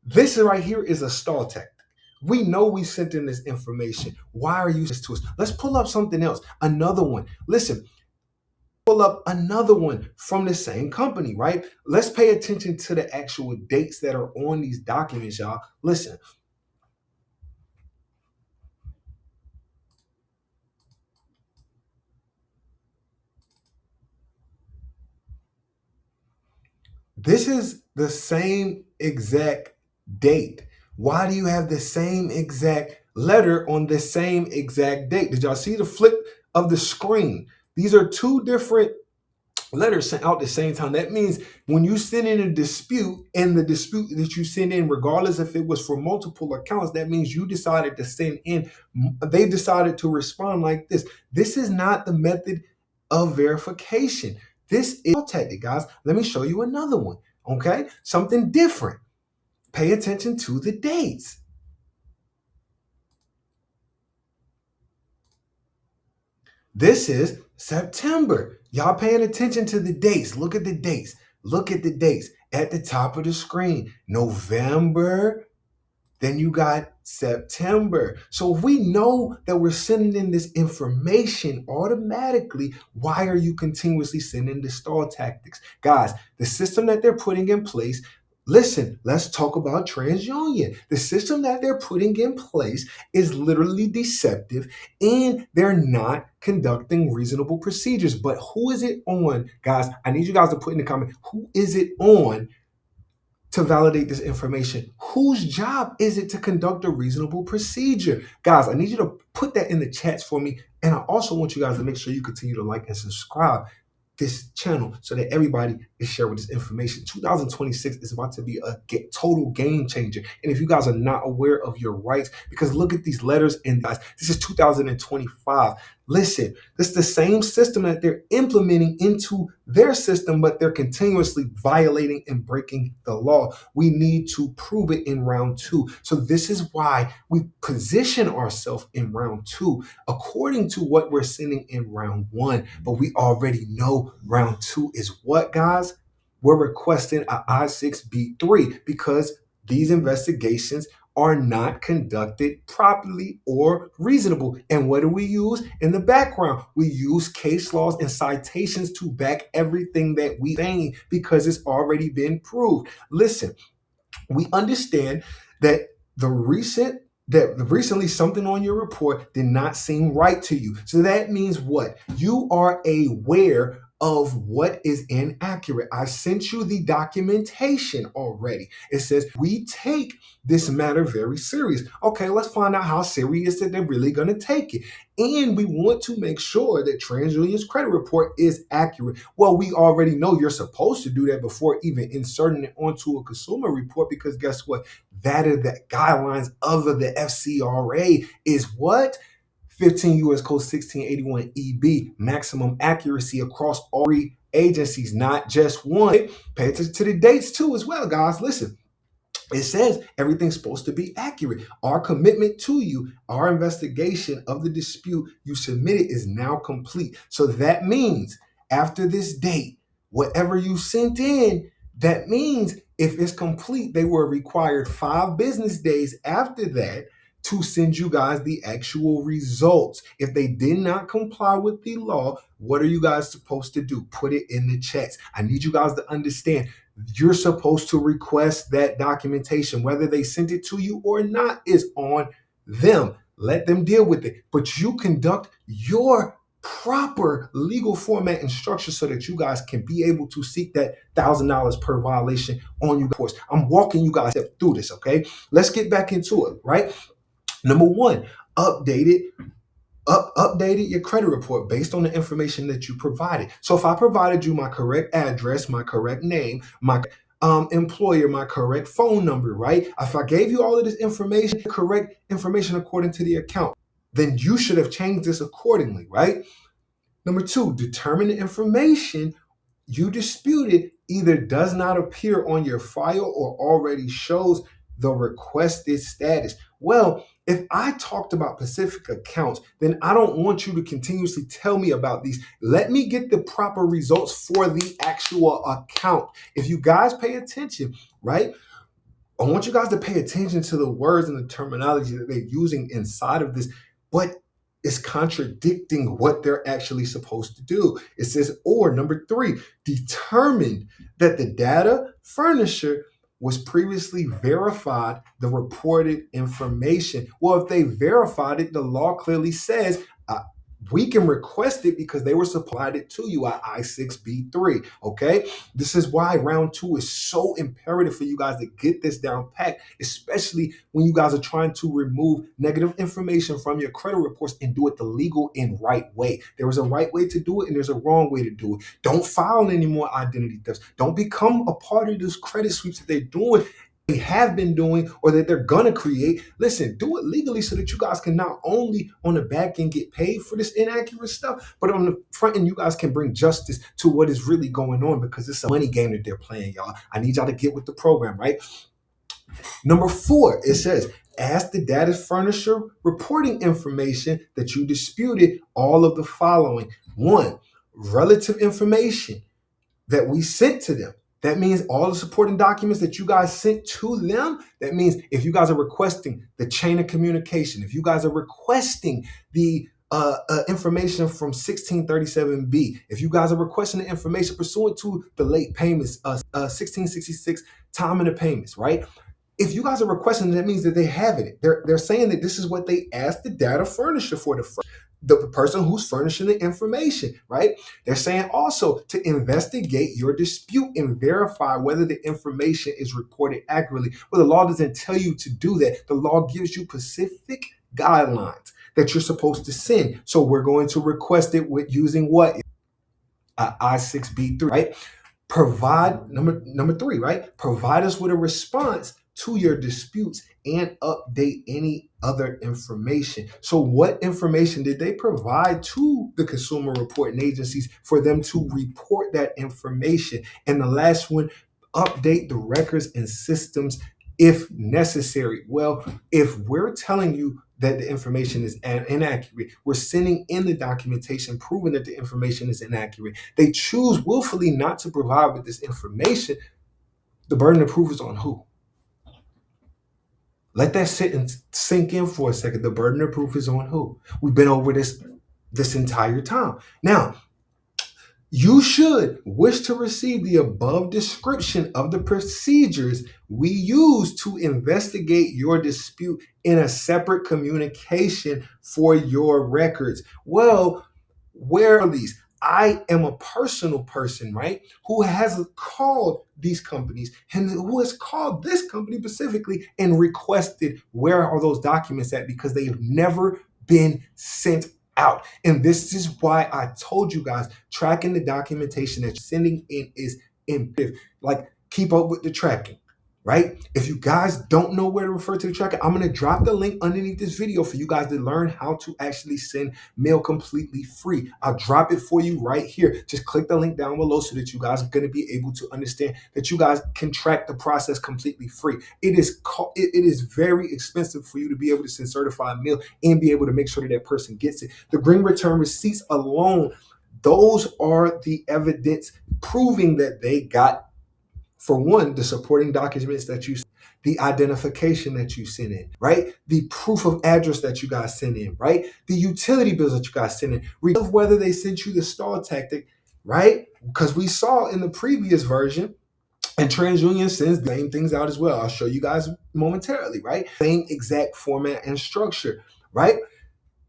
this right here is a stall tactic. We know we sent in this information. Why are you this to us? Let's pull up something else. Another one. Listen, pull up another one from the same company, right? Let's pay attention to the actual dates that are on these documents, y'all. Listen. This is the same exact date. Why do you have the same exact letter on the same exact date? Did y'all see the flip of the screen? These are two different letters sent out at the same time. That means when you send in a dispute, and the dispute that you send in, regardless if it was for multiple accounts, that means you decided to send in, they decided to respond like this. This is not the method of verification. This is tactic, guys. Let me show you another one, okay? Something different. Pay attention to the dates. This is September. Y'all paying attention to the dates. Look at the dates. Look at the dates at the top of the screen. November, then you got September. So if we know that we're sending in this information automatically, why are you continuously sending the stall tactics? Guys, the system that they're putting in place, listen, let's talk about TransUnion. The system that they're putting in place is literally deceptive, and they're not conducting reasonable procedures. But who is it on, guys? I need you guys to put in the comment, who is it on to validate this information? Whose job is it to conduct a reasonable procedure? Guys, I need you to put that in the chats for me. And I also want you guys to make sure you continue to like and subscribe this channel so that everybody is shared with this information. 2026 is about to be a total game changer. And if you guys are not aware of your rights, because look at these letters and guys, this is 2025. Listen, this is the same system that they're implementing into their system, but they're continuously violating and breaking the law. We need to prove it in round two. So this is why we position ourselves in round two according to what we're sending in round one. But we already know round two is what, guys? We're requesting a I-6B3 because these investigations are not conducted properly or reasonable. And what do we use in the background? We use case laws and citations to back everything that we saying because it's already been proved. Listen, we understand that recently something on your report did not seem right to you. So that means what? You are aware of what is inaccurate. I sent you the documentation already. It says we take this matter very serious. Okay, let's find out how serious that they're really going to take it. And we want to make sure that TransUnion's credit report is accurate. Well, we already know you're supposed to do that before even inserting it onto a consumer report, because guess what? That is the guidelines of the FCRA is what? 15 U.S. Code 1681 EB, maximum accuracy across all three agencies, not just one. Pay attention to the dates too as well, guys. Listen. It says everything's supposed to be accurate. Our commitment to you, our investigation of the dispute you submitted is now complete. So that means after this date, whatever you sent in, that means if it's complete, they were required 5 business days after that to send you guys the actual results. If they did not comply with the law, what are you guys supposed to do? Put it in the chats. I need you guys to understand you're supposed to request that documentation. Whether they sent it to you or not is on them. Let them deal with it. But you conduct your proper legal format and structure so that you guys can be able to seek that $1,000 per violation on you. Of course, I'm walking you guys through this, okay? Let's get back into it, right? Number one, updated your credit report based on the information that you provided. So if I provided you my correct address, my correct name, my employer, my correct phone number, right? If I gave you all of this information, correct information according to the account, then you should have changed this accordingly, right? Number two, determine the information you disputed either does not appear on your file or already shows the requested status. Well, if I talked about specific accounts, then I don't want you to continuously tell me about these. Let me get the proper results for the actual account. If you guys pay attention, right? I want you guys to pay attention to the words and the terminology that they're using inside of this, but it's contradicting what they're actually supposed to do. It says, or number three, determined that the data furnisher was previously verified the reported information. Well, if they verified it, the law clearly says we can request it because they were supplied it to you at I-6B3, okay? This is why round two is so imperative for you guys to get this down pat, especially when you guys are trying to remove negative information from your credit reports and do it the legal and right way. There is a right way to do it and there's a wrong way to do it. Don't file any more identity thefts. Don't become a part of those credit sweeps that they're doing, they have been doing, or that they're gonna create. Listen, do it legally so that you guys can not only on the back end get paid for this inaccurate stuff, but on the front end you guys can bring justice to what is really going on, because it's a money game that they're playing, y'all. I need y'all to get with the program, right? Number four, it says, ask the data furnisher reporting information that you disputed all of the following. One, relative information that we sent to them. That means all the supporting documents that you guys sent to them. That means if you guys are requesting the chain of communication, if you guys are requesting the information from 1637B, if you guys are requesting the information pursuant to the late payments, 1666 time and the payments, right? If you guys are requesting, that means that they have it. They're saying that this is what they asked the data furnisher for, the person who's furnishing the information, right? They're saying also to investigate your dispute and verify whether the information is reported accurately. Well, the law doesn't tell you to do that. The law gives you specific guidelines that you're supposed to send. So we're going to request it with using what? I-6B3, right? Provide number three, right? Provide us with a response to your disputes and update any other information. So what information did they provide to the consumer reporting agencies for them to report that information? And the last one, update the records and systems if necessary. Well, if we're telling you that the information is inaccurate, we're sending in the documentation proving that the information is inaccurate. They choose willfully not to provide with this information. The burden of proof is on who? Let that sit and sink in for a second. The burden of proof is on who? We've been over this entire time. Now, you should wish to receive the above description of the procedures we use to investigate your dispute in a separate communication for your records. Well, where are these? I am a personal person, right? Who has called these companies and who has called this company specifically and requested where are those documents at, because they have never been sent out. And this is why I told you guys, tracking the documentation that you're sending in is imperative. Like, keep up with the tracking, right? If you guys don't know where to refer to the tracking, I'm going to drop the link underneath this video for you guys to learn how to actually send mail completely free. I'll drop it for you right here. Just click the link down below so that you guys are going to be able to understand that you guys can track the process completely free. It is very expensive for you to be able to send certified mail and be able to make sure that person gets it. The green return receipts alone, those are the evidence proving that they got, for one, the supporting documents that you, the identification that you send in, right? The proof of address that you guys send in, right? The utility bills that you guys send in, regardless of whether they sent you the stall tactic, right? Because we saw in the previous version, and TransUnion sends the same things out as well. I'll show you guys momentarily, right? Same exact format and structure, right?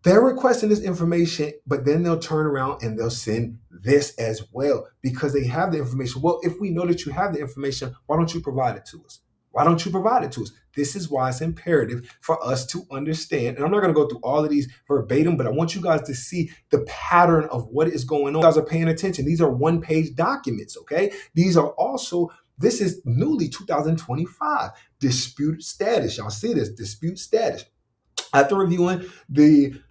They're requesting this information, but then they'll turn around and they'll send this as well because they have the information. Well, if we know that you have the information, why don't you provide it to us? Why don't you provide it to us? This is why it's imperative for us to understand. And I'm not going to go through all of these verbatim, but I want you guys to see the pattern of what is going on. You guys are paying attention. These are one-page documents, okay? These are also, this is newly 2025, dispute status. Y'all see this, dispute status. After reviewing the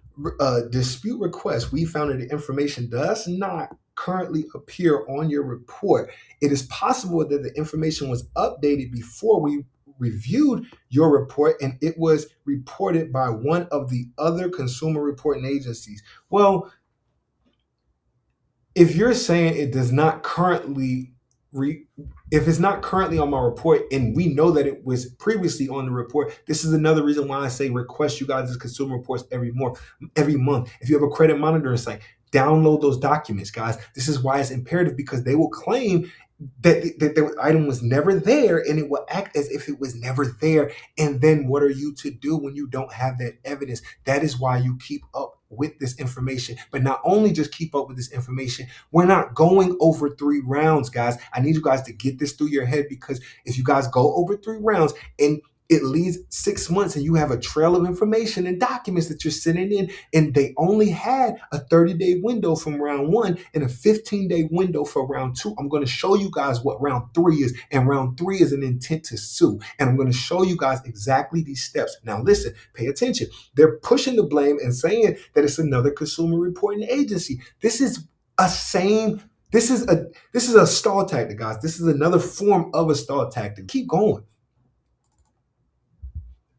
dispute request, we found that the information does not currently appear on your report. It is possible that the information was updated before we reviewed your report and it was reported by one of the other consumer reporting agencies. Well, if you're saying it does not currently if it's not currently on my report and we know that it was previously on the report, this is another reason why I say request you guys' consumer reports every month. If you have a credit monitoring site, download those documents, guys. This is why it's imperative, because they will claim that the item was never there and it will act as if it was never there. And then what are you to do when you don't have that evidence? That is why you keep up with this information. But not only just keep up with this information, we're not going over 3 rounds, guys. I need you guys to get this through your head, because if you guys go over 3 rounds and it leads 6 months and you have a trail of information and documents that you're sending in, and they only had a 30-day window from round 1 and a 15-day window for round 2. I'm going to show you guys what round 3 is, and round 3 is an intent to sue. And I'm going to show you guys exactly these steps. Now listen, pay attention. They're pushing the blame and saying that it's another consumer reporting agency. This is a stall tactic, guys. This is another form of a stall tactic. Keep going.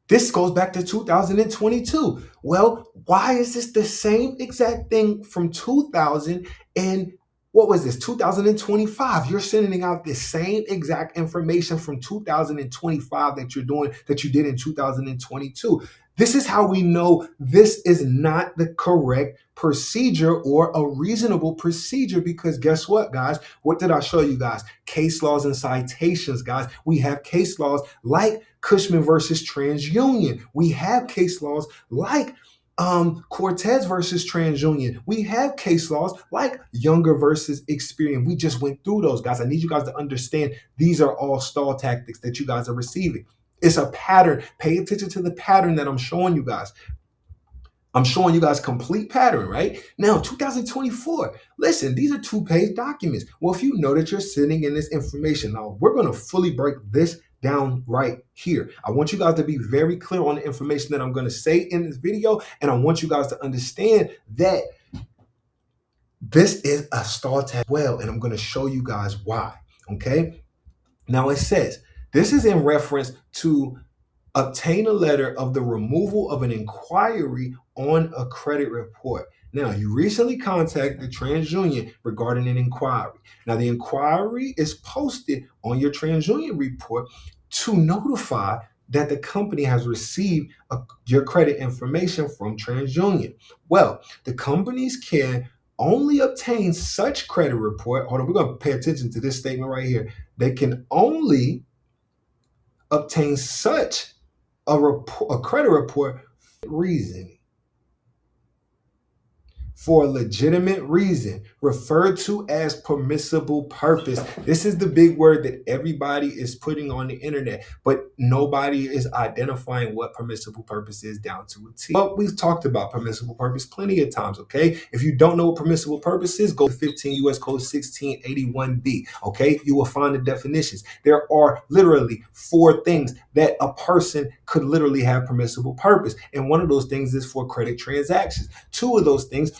This goes back to 2022. Well, why is this the same exact thing from 2000 and what was this, 2025? You're sending out the same exact information from 2025 that you did in 2022. This is how we know this is not the correct procedure or a reasonable procedure, because guess what, guys? What did I show you guys? Case laws and citations, guys. We have case laws like Cushman versus TransUnion. We have case laws like Cortez versus TransUnion. We have case laws like Younger versus Experian. We just went through those, guys. I need you guys to understand these are all stall tactics that you guys are receiving. It's a pattern. Pay attention to the pattern that I'm showing you guys. I'm showing you guys complete pattern, right? Now, 2024, listen, these are two-page documents. Well, if you know that you're sitting in this information, now we're going to fully break this down right here. I want you guys to be very clear on the information that I'm going to say in this video, and I want you guys to understand that this is a stall tag well, and I'm going to show you guys why, okay? Now, it says, this is in reference to obtain a letter of the removal of an inquiry on a credit report. Now, you recently contacted the TransUnion regarding an inquiry. Now, the inquiry is posted on your TransUnion report to notify that the company has received your credit information from TransUnion. Well, the companies can only obtain such credit report. Hold on, we're going to pay attention to this statement right here. They can only obtain such a credit report for a legitimate reason, referred to as permissible purpose. This is the big word that everybody is putting on the internet, but nobody is identifying what permissible purpose is down to a T. But we've talked about permissible purpose plenty of times, okay? If you don't know what permissible purpose is, go to 15 U.S. Code 1681B, okay? You will find the definitions. There are literally 4 things that a person could literally have permissible purpose, and one of those things is for credit transactions. 2 of those things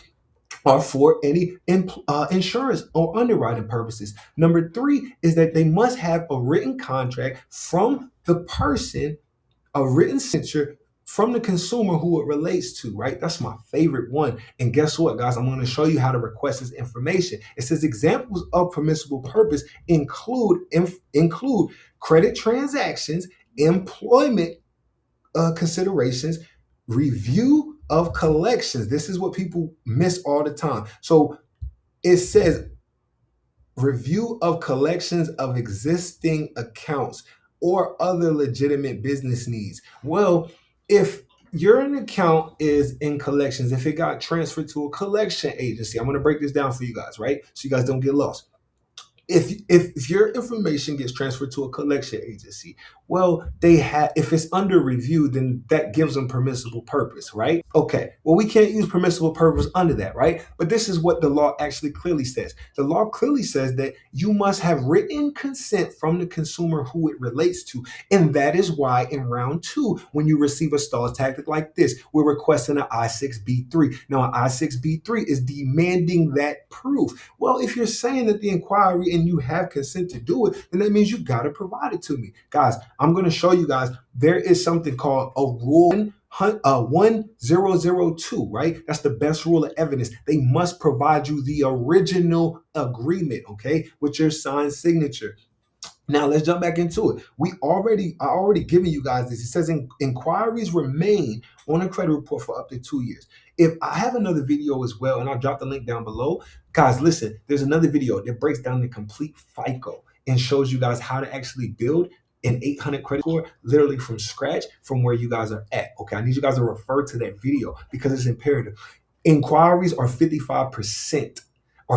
are for any insurance or underwriting purposes. Number 3 is that they must have a written contract from the person, a written signature from the consumer who it relates to, right? That's my favorite one. And guess what, guys? I'm going to show you how to request this information. It says examples of permissible purpose include credit transactions, employment considerations, review of collections. This is what people miss all the time. So it says review of collections of existing accounts or other legitimate business needs. Well, if your account is in collections, if it got transferred to a collection agency, I'm going to break this down for you guys, right? So you guys don't get lost. If your information gets transferred to a collection agency, well, if it's under review, then that gives them permissible purpose, right? Okay, well, we can't use permissible purpose under that, right? But this is what the law actually clearly says. The law clearly says that you must have written consent from the consumer who it relates to. And that is why in round 2, when you receive a stall tactic like this, we're requesting an I-6B3. Now, an I-6B3 is demanding that proof. Well, if you're saying that the inquiry and you have consent to do it, then that means you got to provide it to me. Guys, I'm going to show you guys there is something called a rule 1002, right? That's the best rule of evidence. They must provide you the original agreement, okay, with your signed signature. Now let's jump back into it. I already given you guys this. It says inquiries remain on a credit report for up to 2 years. If I have another video as well, and I'll drop the link down below, guys, listen, there's another video that breaks down the complete FICO and shows you guys how to actually build an 800 credit score literally from scratch from where you guys are at. Okay, I need you guys to refer to that video because it's imperative. Inquiries are 55%.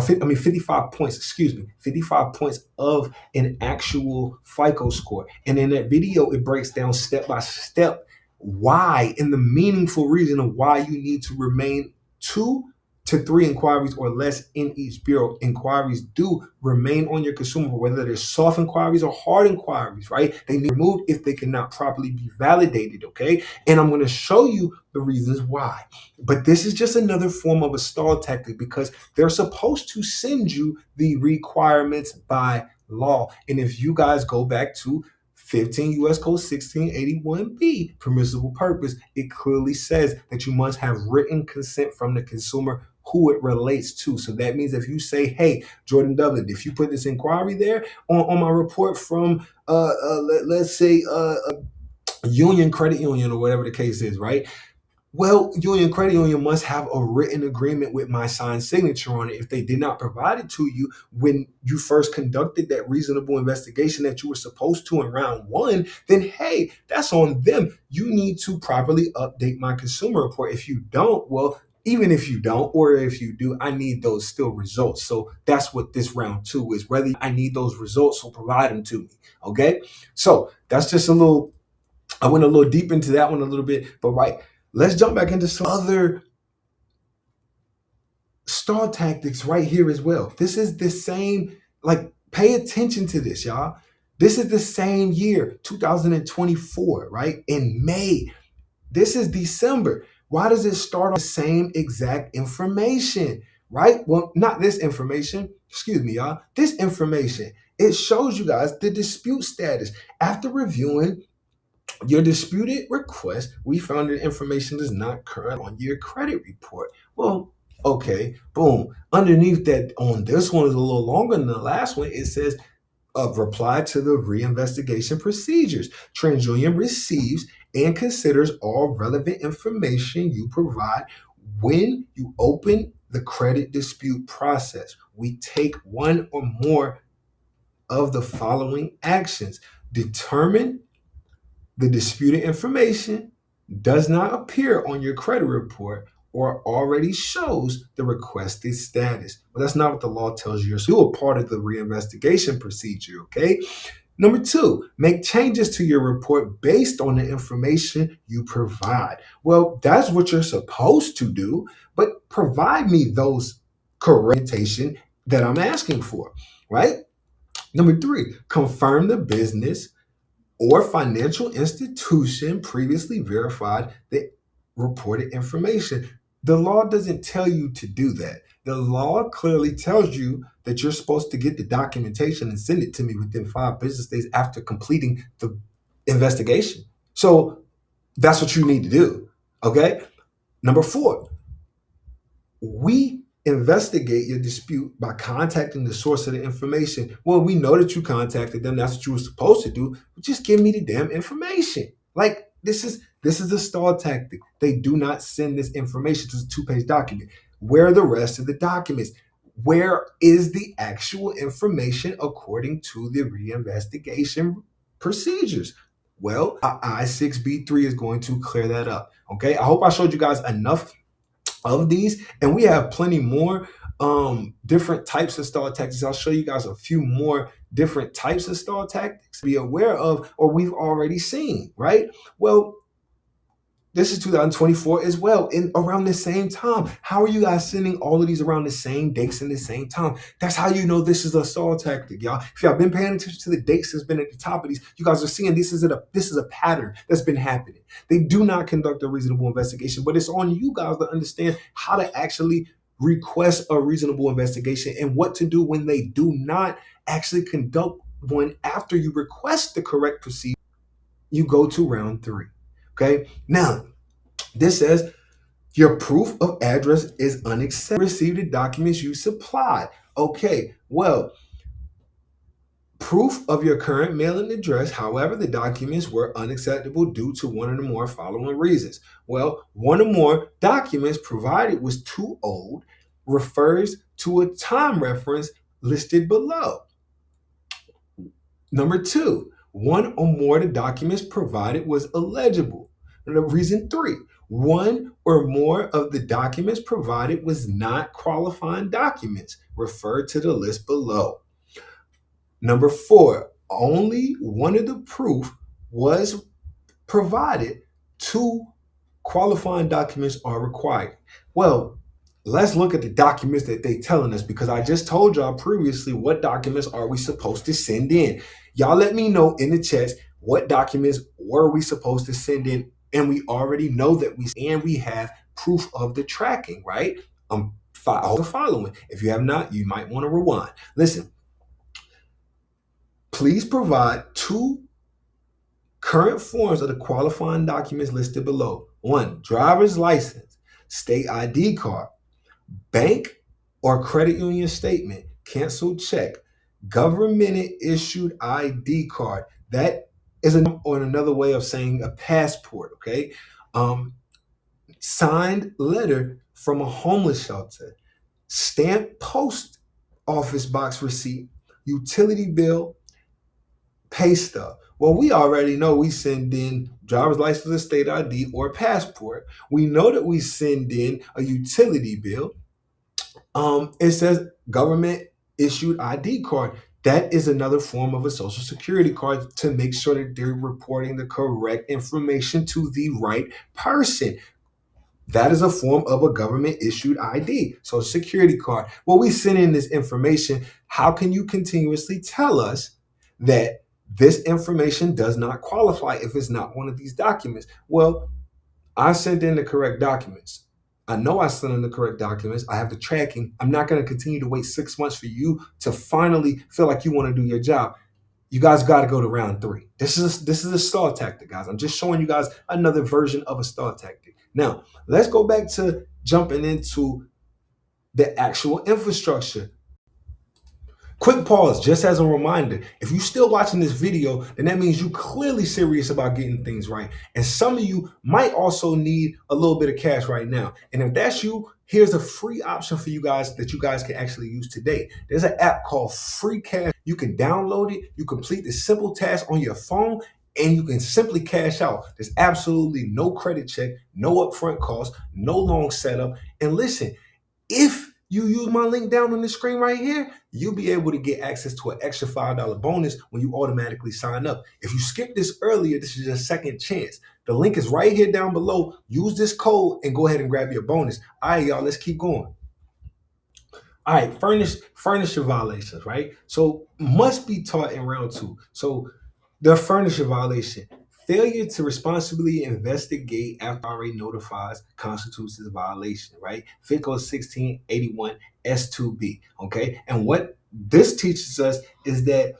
55 points, 55 points of an actual FICO score. And in that video, it breaks down step by step why and the meaningful reason of why you need to remain 2 to 3 inquiries or less in each bureau. Inquiries do remain on your consumer, whether they're soft inquiries or hard inquiries, right? They need removed if they cannot properly be validated, okay? And I'm going to show you the reasons why. But this is just another form of a stall tactic because they're supposed to send you the requirements by law. And if you guys go back to 15 U.S. Code 1681B, permissible purpose, it clearly says that you must have written consent from the consumer who it relates to. So that means if you say, hey, Jordan Douglas, if you put this inquiry there on my report from, let's say, Union Credit Union or whatever the case is, right? Well, Union Credit Union must have a written agreement with my signed signature on it. If they did not provide it to you when you first conducted that reasonable investigation that you were supposed to in round 1, then hey, that's on them. You need to properly update my consumer report. If you don't, well, even if you don't, or if you do, I need those still results. So that's what this round 2 is. Whether I need those results, so provide them to me. Okay. So that's just I went a little deep into that one a little bit, but right. let's jump back into some other stall tactics right here as well. This is the same, like, pay attention to this, y'all. This is the same year, 2024, right? In May. This is December. Why does it start on the same exact information, right? Well, not this information, excuse me, y'all. This information, it shows you guys the dispute status. After reviewing your disputed request, we found that information is not current on your credit report. Well, okay, boom. Underneath that, on this one is a little longer than the last one. It says, reply to the reinvestigation procedures. TransUnion receives and considers all relevant information you provide when you open the credit dispute process. We take one or more of the following actions: determine the disputed information does not appear on your credit report or already shows the requested status. But that's not what the law tells you. You're still a part of the reinvestigation procedure, okay? Number two, make changes to your report based on the information you provide. Well, that's what you're supposed to do, but provide me those correctation that I'm asking for, right? Number three, confirm the business or financial institution previously verified the reported information. The law doesn't tell you to do that. The law clearly tells you that you're supposed to get the documentation and send it to me within 5 business days after completing the investigation. So that's what you need to do. Okay. Number four, we investigate your dispute by contacting the source of the information. Well, we know that you contacted them. That's what you were supposed to do. But just give me the damn information. Like, this is a stall tactic. They do not send this information to a 2-page document. Where are the rest of the documents? Where is the actual information according to the reinvestigation procedures? Well, I-6B3 is going to clear that up. Okay. I hope I showed you guys enough of these, and we have plenty more different types of stall tactics. I'll show you guys a few more different types of stall tactics to be aware of, or we've already seen, right? Well, this is 2024 as well, in around the same time. How are you guys sending all of these around the same dates and the same time? That's how you know this is a stall tactic, y'all. If y'all been paying attention to the dates that's been at the top of these, you guys are seeing this is a pattern that's been happening. They do not conduct a reasonable investigation, but it's on you guys to understand how to actually request a reasonable investigation and what to do when they do not actually conduct one after you request the correct procedure. You go to round 3. Okay. Now, this says your proof of address is unacceptable. Receive the documents you supplied. Okay. Well, proof of your current mailing address. However, the documents were unacceptable due to one or more following reasons. Well, one or more documents provided was too old refers to a time reference listed below. Number 2, one or more of the documents provided was illegible. And reason 3, one or more of the documents provided was not qualifying documents. Refer to the list below. Number 4, only one of the proof was provided. 2 qualifying documents are required. Well, let's look at the documents that they telling us, because I just told y'all previously what documents are we supposed to send in. Y'all let me know in the chats what documents were we supposed to send in, and we already know that we have proof of the tracking, right? All the following. If you have not, you might want to rewind. Listen, please provide 2 current forms of the qualifying documents listed below. 1, driver's license, state ID card, bank or credit union statement, canceled check, government issued ID card. That is another way of saying a passport, okay? Signed letter from a homeless shelter, stamped post office box receipt, utility bill, pay stub. Well, we already know we send in driver's license, state ID, or passport. We know that we send in a utility bill. It says government issued ID card. That is another form of a social security card to make sure that they're reporting the correct information to the right person. That is a form of a government issued ID. So security card. Well, we send in this information. How can you continuously tell us that this information does not qualify if it's not one of these documents? Well, I sent in the correct documents. I know I sent in the correct documents. I have the tracking. I'm not going to continue to wait 6 months for you to finally feel like you want to do your job. You guys got to go to round 3. This is a stall tactic, guys. I'm just showing you guys another version of a stall tactic. Now, let's go back to jumping into the actual infrastructure. Quick pause, just as a reminder, if you're still watching this video, then that means you're clearly serious about getting things right. And some of you might also need a little bit of cash right now. And if that's you, here's a free option for you guys that you guys can actually use today. There's an app called Free Cash. You can download it, you complete the simple task on your phone, and you can simply cash out. There's absolutely no credit check, no upfront cost, no long setup. And listen, if you use my link down on the screen right here, you'll be able to get access to an extra $5 bonus when you automatically sign up. If you skipped this earlier, this is your second chance. The link is right here down below. Use this code and go ahead and grab your bonus. All right, y'all, let's keep going. All right, furniture violations, right? So must be taught in round 2. So the furniture violation. Failure to responsibly investigate after already notifies constitutes a violation, right? Fit Code 1681 S2B, okay? And what this teaches us is that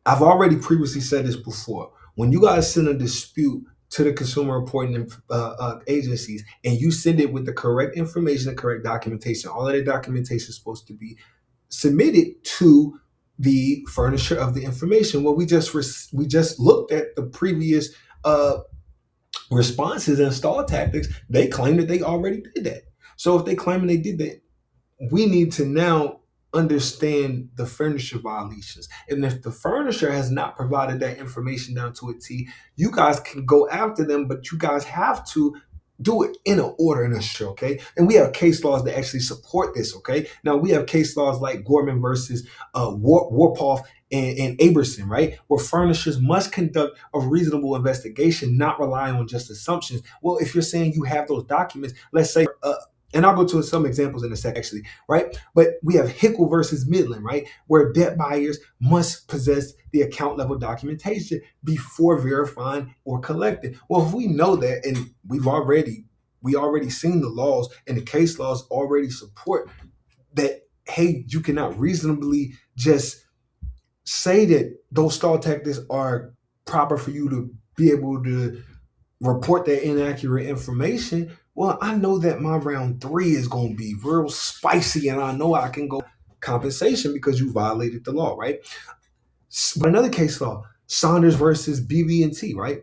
I've already previously said this before. When you guys send a dispute to the consumer reporting agencies and you send it with the correct information, the correct documentation, all of the documentation is supposed to be submitted to the furnisher of the information. Well, we just looked at the previous responses and stall tactics. They claim that they already did that. So if they claim they did that, we need to now understand the furnisher violations. And if the furnisher has not provided that information down to a T, you guys can go after them, but you guys have to do it in an order and a structure, okay? And we have case laws that actually support this, okay? Now, we have case laws like Gorman versus Warpoff and Aberson, right? Where furnishers must conduct a reasonable investigation, not rely on just assumptions. Well, if you're saying you have those documents, let's say, and I'll go to some examples in a sec, actually, right? But we have Hickle versus Midland, right? Where debt buyers must possess the account level documentation before verifying or collecting. Well, if we know that, and we already seen the laws and the case laws already support that, hey, you cannot reasonably just say that those stall tactics are proper for you to be able to report that inaccurate information. Well, I know that my round 3 is going to be real spicy, and I know I can go compensation because you violated the law, right? But another case law, Saunders versus BB&T, right?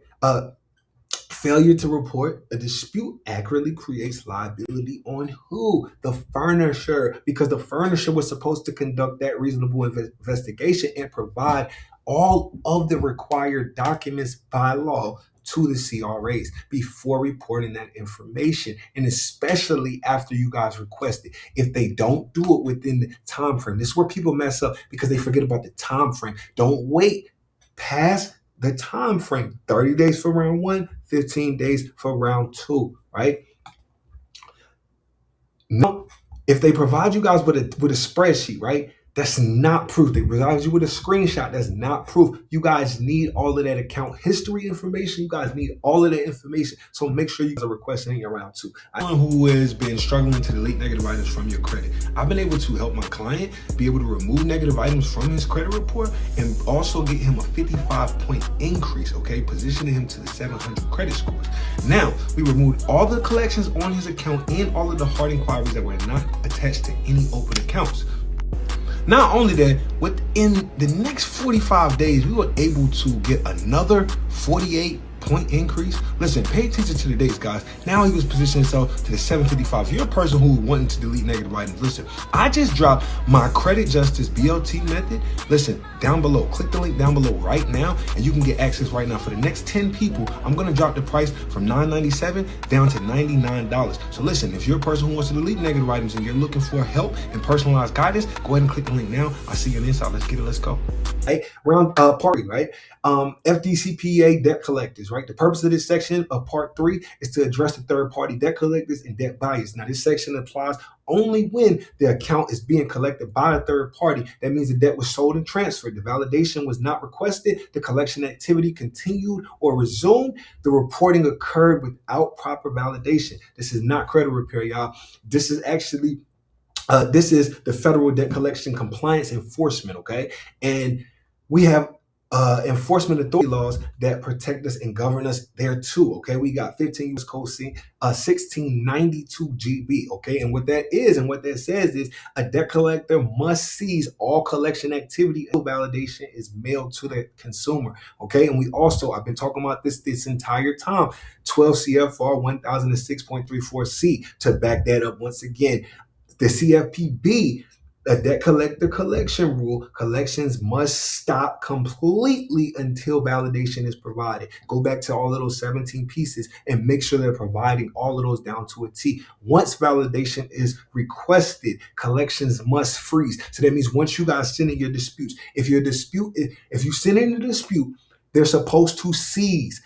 Failure to report a dispute accurately creates liability on who? The furnisher, because the furnisher was supposed to conduct that reasonable investigation and provide all of the required documents by law to the CRAs before reporting that information, and especially after you guys request it. If they don't do it within the time frame, this is where people mess up because they forget about the time frame. Don't wait past the time frame. 30 days for round 1, 15 days for round 2, right? No, if they provide you guys with a spreadsheet, right? That's not proof. They provide you with a screenshot. That's not proof. You guys need all of that account history information. You guys need all of that information. So make sure you guys are requesting in round 2. Anyone who has been struggling to delete negative items from your credit, I've been able to help my client be able to remove negative items from his credit report and also get him a 55-point increase, okay? Positioning him to the 700 credit scores. Now, we removed all the collections on his account and all of the hard inquiries that were not attached to any open accounts. Not only that, within the next 45 days, we were able to get another 48-point increase. Listen, pay attention to the dates, guys. Now he was positioning himself to the 755. If you're a person who wanting to delete negative items, listen, I just dropped my Credit Justice BLT method. Listen, down below, click the link down below right now, and you can get access right now. For the next 10 people, I'm gonna drop the price from $9.97 down to $99. So listen, if you're a person who wants to delete negative items and you're looking for help and personalized guidance, go ahead and click the link now. I'll see you on the inside. Let's get it, let's go. Right, round party, right? FDCPA debt collectors, right? right? The purpose of this section of part 3 is to address the third-party debt collectors and debt buyers. Now, this section applies only when the account is being collected by a third party. That means the debt was sold and transferred. The validation was not requested. The collection activity continued or resumed. The reporting occurred without proper validation. This is not credit repair, y'all. This is actually this is the federal debt collection compliance enforcement, okay? And we have enforcement authority laws that protect us and govern us there too, okay? We got 15 U.S. Code C, 1692 GB, okay? And what that is and what that says is a debt collector must cease all collection activity until validation is mailed to the consumer, okay? And we also, I've been talking about this entire time, 12 CFR 1006.34C to back that up once again. The CFPB, a debt collector collection rule, collections must stop completely until validation is provided. Go back to all of those 17 pieces and make sure they're providing all of those down to a T. Once validation is requested, collections must freeze. So that means once you guys send in your disputes, if you send in a dispute, they're supposed to cease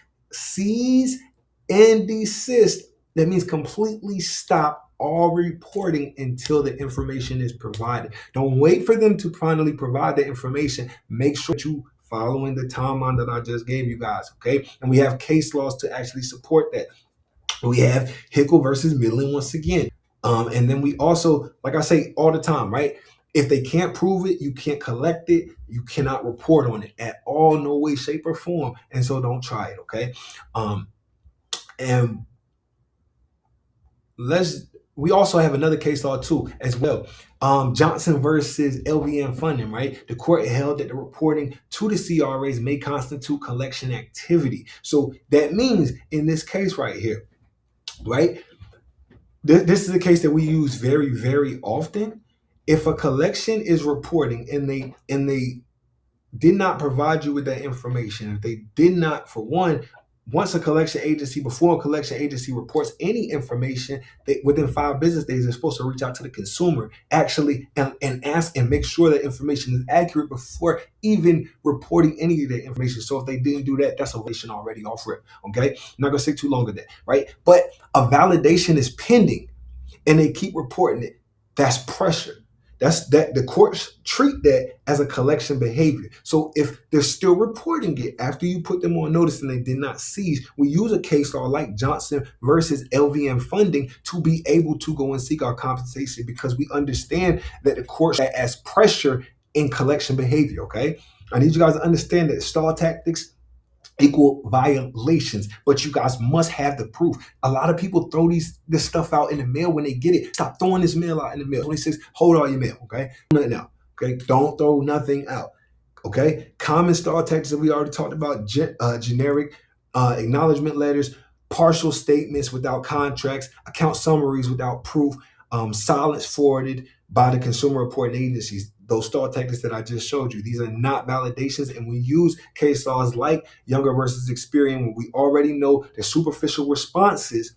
and desist. That means completely stop all reporting until the information is provided. Don't wait for them to finally provide the information. Make sure that you following the timeline that I just gave you guys, okay? And we have case laws to actually support that. We have Hickle versus Midland once again. And then we also, like I say all the time, right? If they can't prove it, you can't collect it, you cannot report on it at all, no way, shape, or form. And so don't try it, okay? And we also have another case law too as well. Johnson versus LVN funding, right? The court held that the reporting to the CRAs may constitute collection activity. So that means in this case right here, right? This is a case that we use very, very often. If a collection is reporting and they did not provide you with that information, if they did not, for one, before a collection agency reports any information, within 5 business days, they're supposed to reach out to the consumer actually and ask and make sure that information is accurate before even reporting any of the information. So if they didn't do that, that's a violation already off rip, okay? I'm not gonna say too long of that, right? But a validation is pending and they keep reporting it. That's pressure. The courts treat that as a collection behavior. So if they're still reporting it after you put them on notice and they did not cease, we use a case law like Johnson versus LVN funding to be able to go and seek our compensation, because we understand that the courts as pressure in collection behavior, okay? I need you guys to understand that stall tactics equal violations, but you guys must have the proof. A lot of people throw this stuff out in the mail when they get it. Stop throwing this mail out in the mail. 26, hold all your mail, okay? Nothing out, okay? Don't throw nothing out, okay? Common stall tactics that we already talked about, generic acknowledgement letters, partial statements without contracts, account summaries without proof, silence forwarded by the consumer reporting agencies. Those stall tactics that I just showed you, these are not validations, and we use case laws like Younger versus Experian, when we already know that superficial responses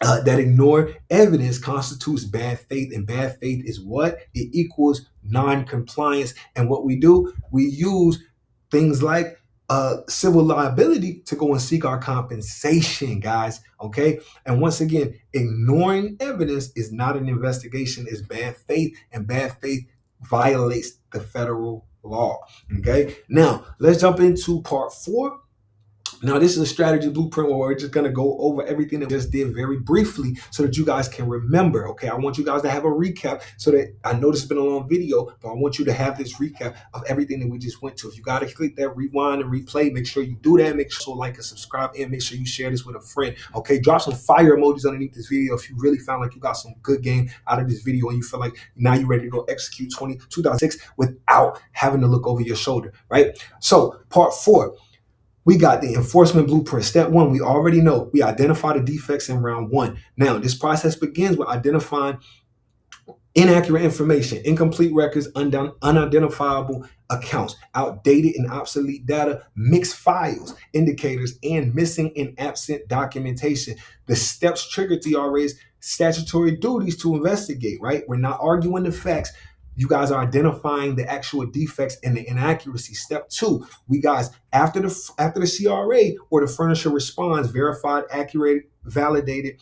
that ignore evidence constitutes bad faith, and bad faith is what? It equals non-compliance. And what we do, we use things like civil liability to go and seek our compensation, guys, okay? And once again, ignoring evidence is not an investigation, it's bad faith, and bad faith violates the federal law, okay? Now, let's jump into part 4. Now, this is a strategy blueprint where we're just going to go over everything that we just did very briefly so that you guys can remember, okay? I want you guys to have a recap so that, I know this has been a long video, but I want you to have this recap of everything that we just went to. If you got to click that rewind and replay, make sure you do that. Make sure you like and subscribe, and make sure you share this with a friend, okay? Drop some fire emojis underneath this video if you really found like you got some good game out of this video and you feel like now you're ready to go execute 2006 without having to look over your shoulder, right? So, part 4. We got the enforcement blueprint. Step 1, we already know. We identify the defects in round 1. Now, this process begins with identifying inaccurate information, incomplete records, unidentifiable accounts, outdated and obsolete data, mixed files, indicators, and missing and absent documentation. The steps trigger TRA's statutory duties to investigate, right? We're not arguing the facts. You guys are identifying the actual defects and the inaccuracies. Step 2, we guys, after the CRA or the furnisher responds, verified, accurate, validated,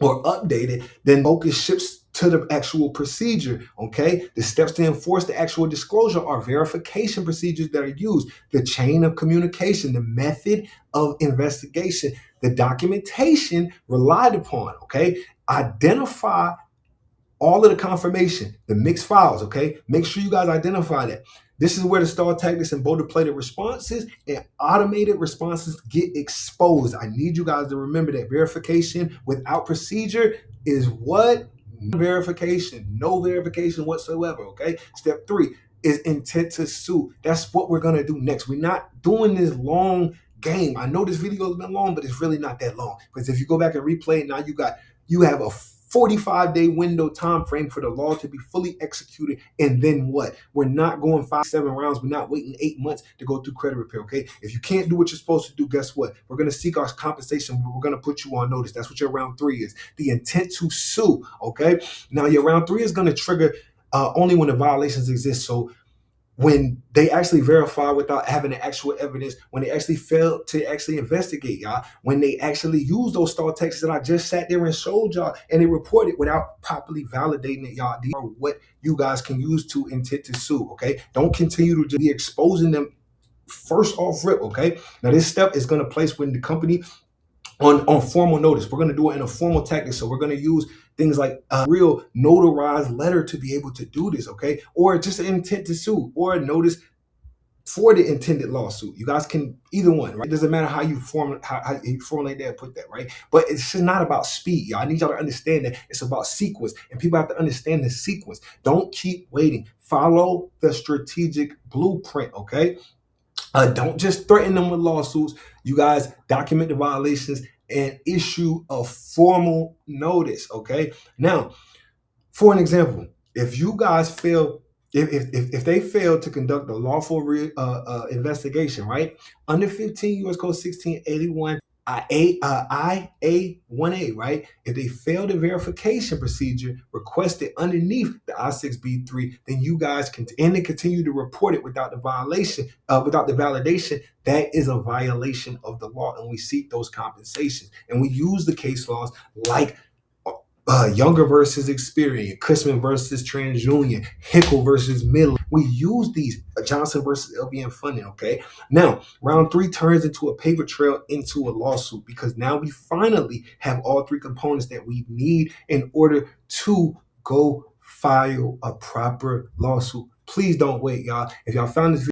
or updated, then focus shifts to the actual procedure. Okay, the steps to enforce the actual disclosure are verification procedures that are used, the chain of communication, the method of investigation, the documentation relied upon. Okay, identify all of the confirmation, the mixed files. Okay, make sure you guys identify that. This is where the stall tactics and boilerplate responses and automated responses get exposed. I need you guys to remember that verification without procedure is what? Verification, no verification whatsoever. Okay. Step 3 is intent to sue. That's what we're gonna do next. We're not doing this long game. I know this video has been long, but it's really not that long, because if you go back and replay it, now you have a 45-day window time frame for the law to be fully executed. And then what? We're not going 5-7 rounds. We're not waiting 8 months to go through credit repair. Okay, if you can't do what you're supposed to do, guess what? We're going to seek our compensation. We're going to put you on notice. That's what your round 3 is, the intent to sue. Okay, now your round 3 is going to trigger only when the violations exist. So when they actually verify without having the actual evidence, when they actually fail to actually investigate, y'all, when they actually use those stall texts that I just sat there and showed y'all, and they report it without properly validating it, y'all, these are what you guys can use to intent to sue. Okay, don't continue to just be exposing them first off rip. Okay, now this step is going to place when the company on formal notice. We're going to do it in a formal tactic. So we're going to use things like a real notarized letter to be able to do this. Okay, or just an intent to sue, or a notice for the intended lawsuit. You guys can either one, right? It doesn't matter how you how you formulate that and put that, right? But it's just not about speed, y'all. I need y'all to understand that it's about sequence, and people have to understand the sequence. Don't keep waiting. Follow the strategic blueprint. Okay. Don't just threaten them with lawsuits. You guys document the violations and issue a formal notice. Okay. Now, for an example, if you guys fail, if they fail to conduct a lawful investigation, right, under 15 U.S. Code 1681. IA1A, right? If they fail the verification procedure requested underneath the I-6B3, then you guys can continue to report it without the violation, without the validation. That is a violation of the law, and we seek those compensations. And we use the case laws like Younger versus Experian, Chrisman versus TransUnion, Hickle versus Middle. We use these, Johnson versus LBN Funding. Okay, now round 3 turns into a paper trail into a lawsuit, because now we finally have all 3 components that we need in order to go file a proper lawsuit. Please don't wait, y'all. If y'all found this video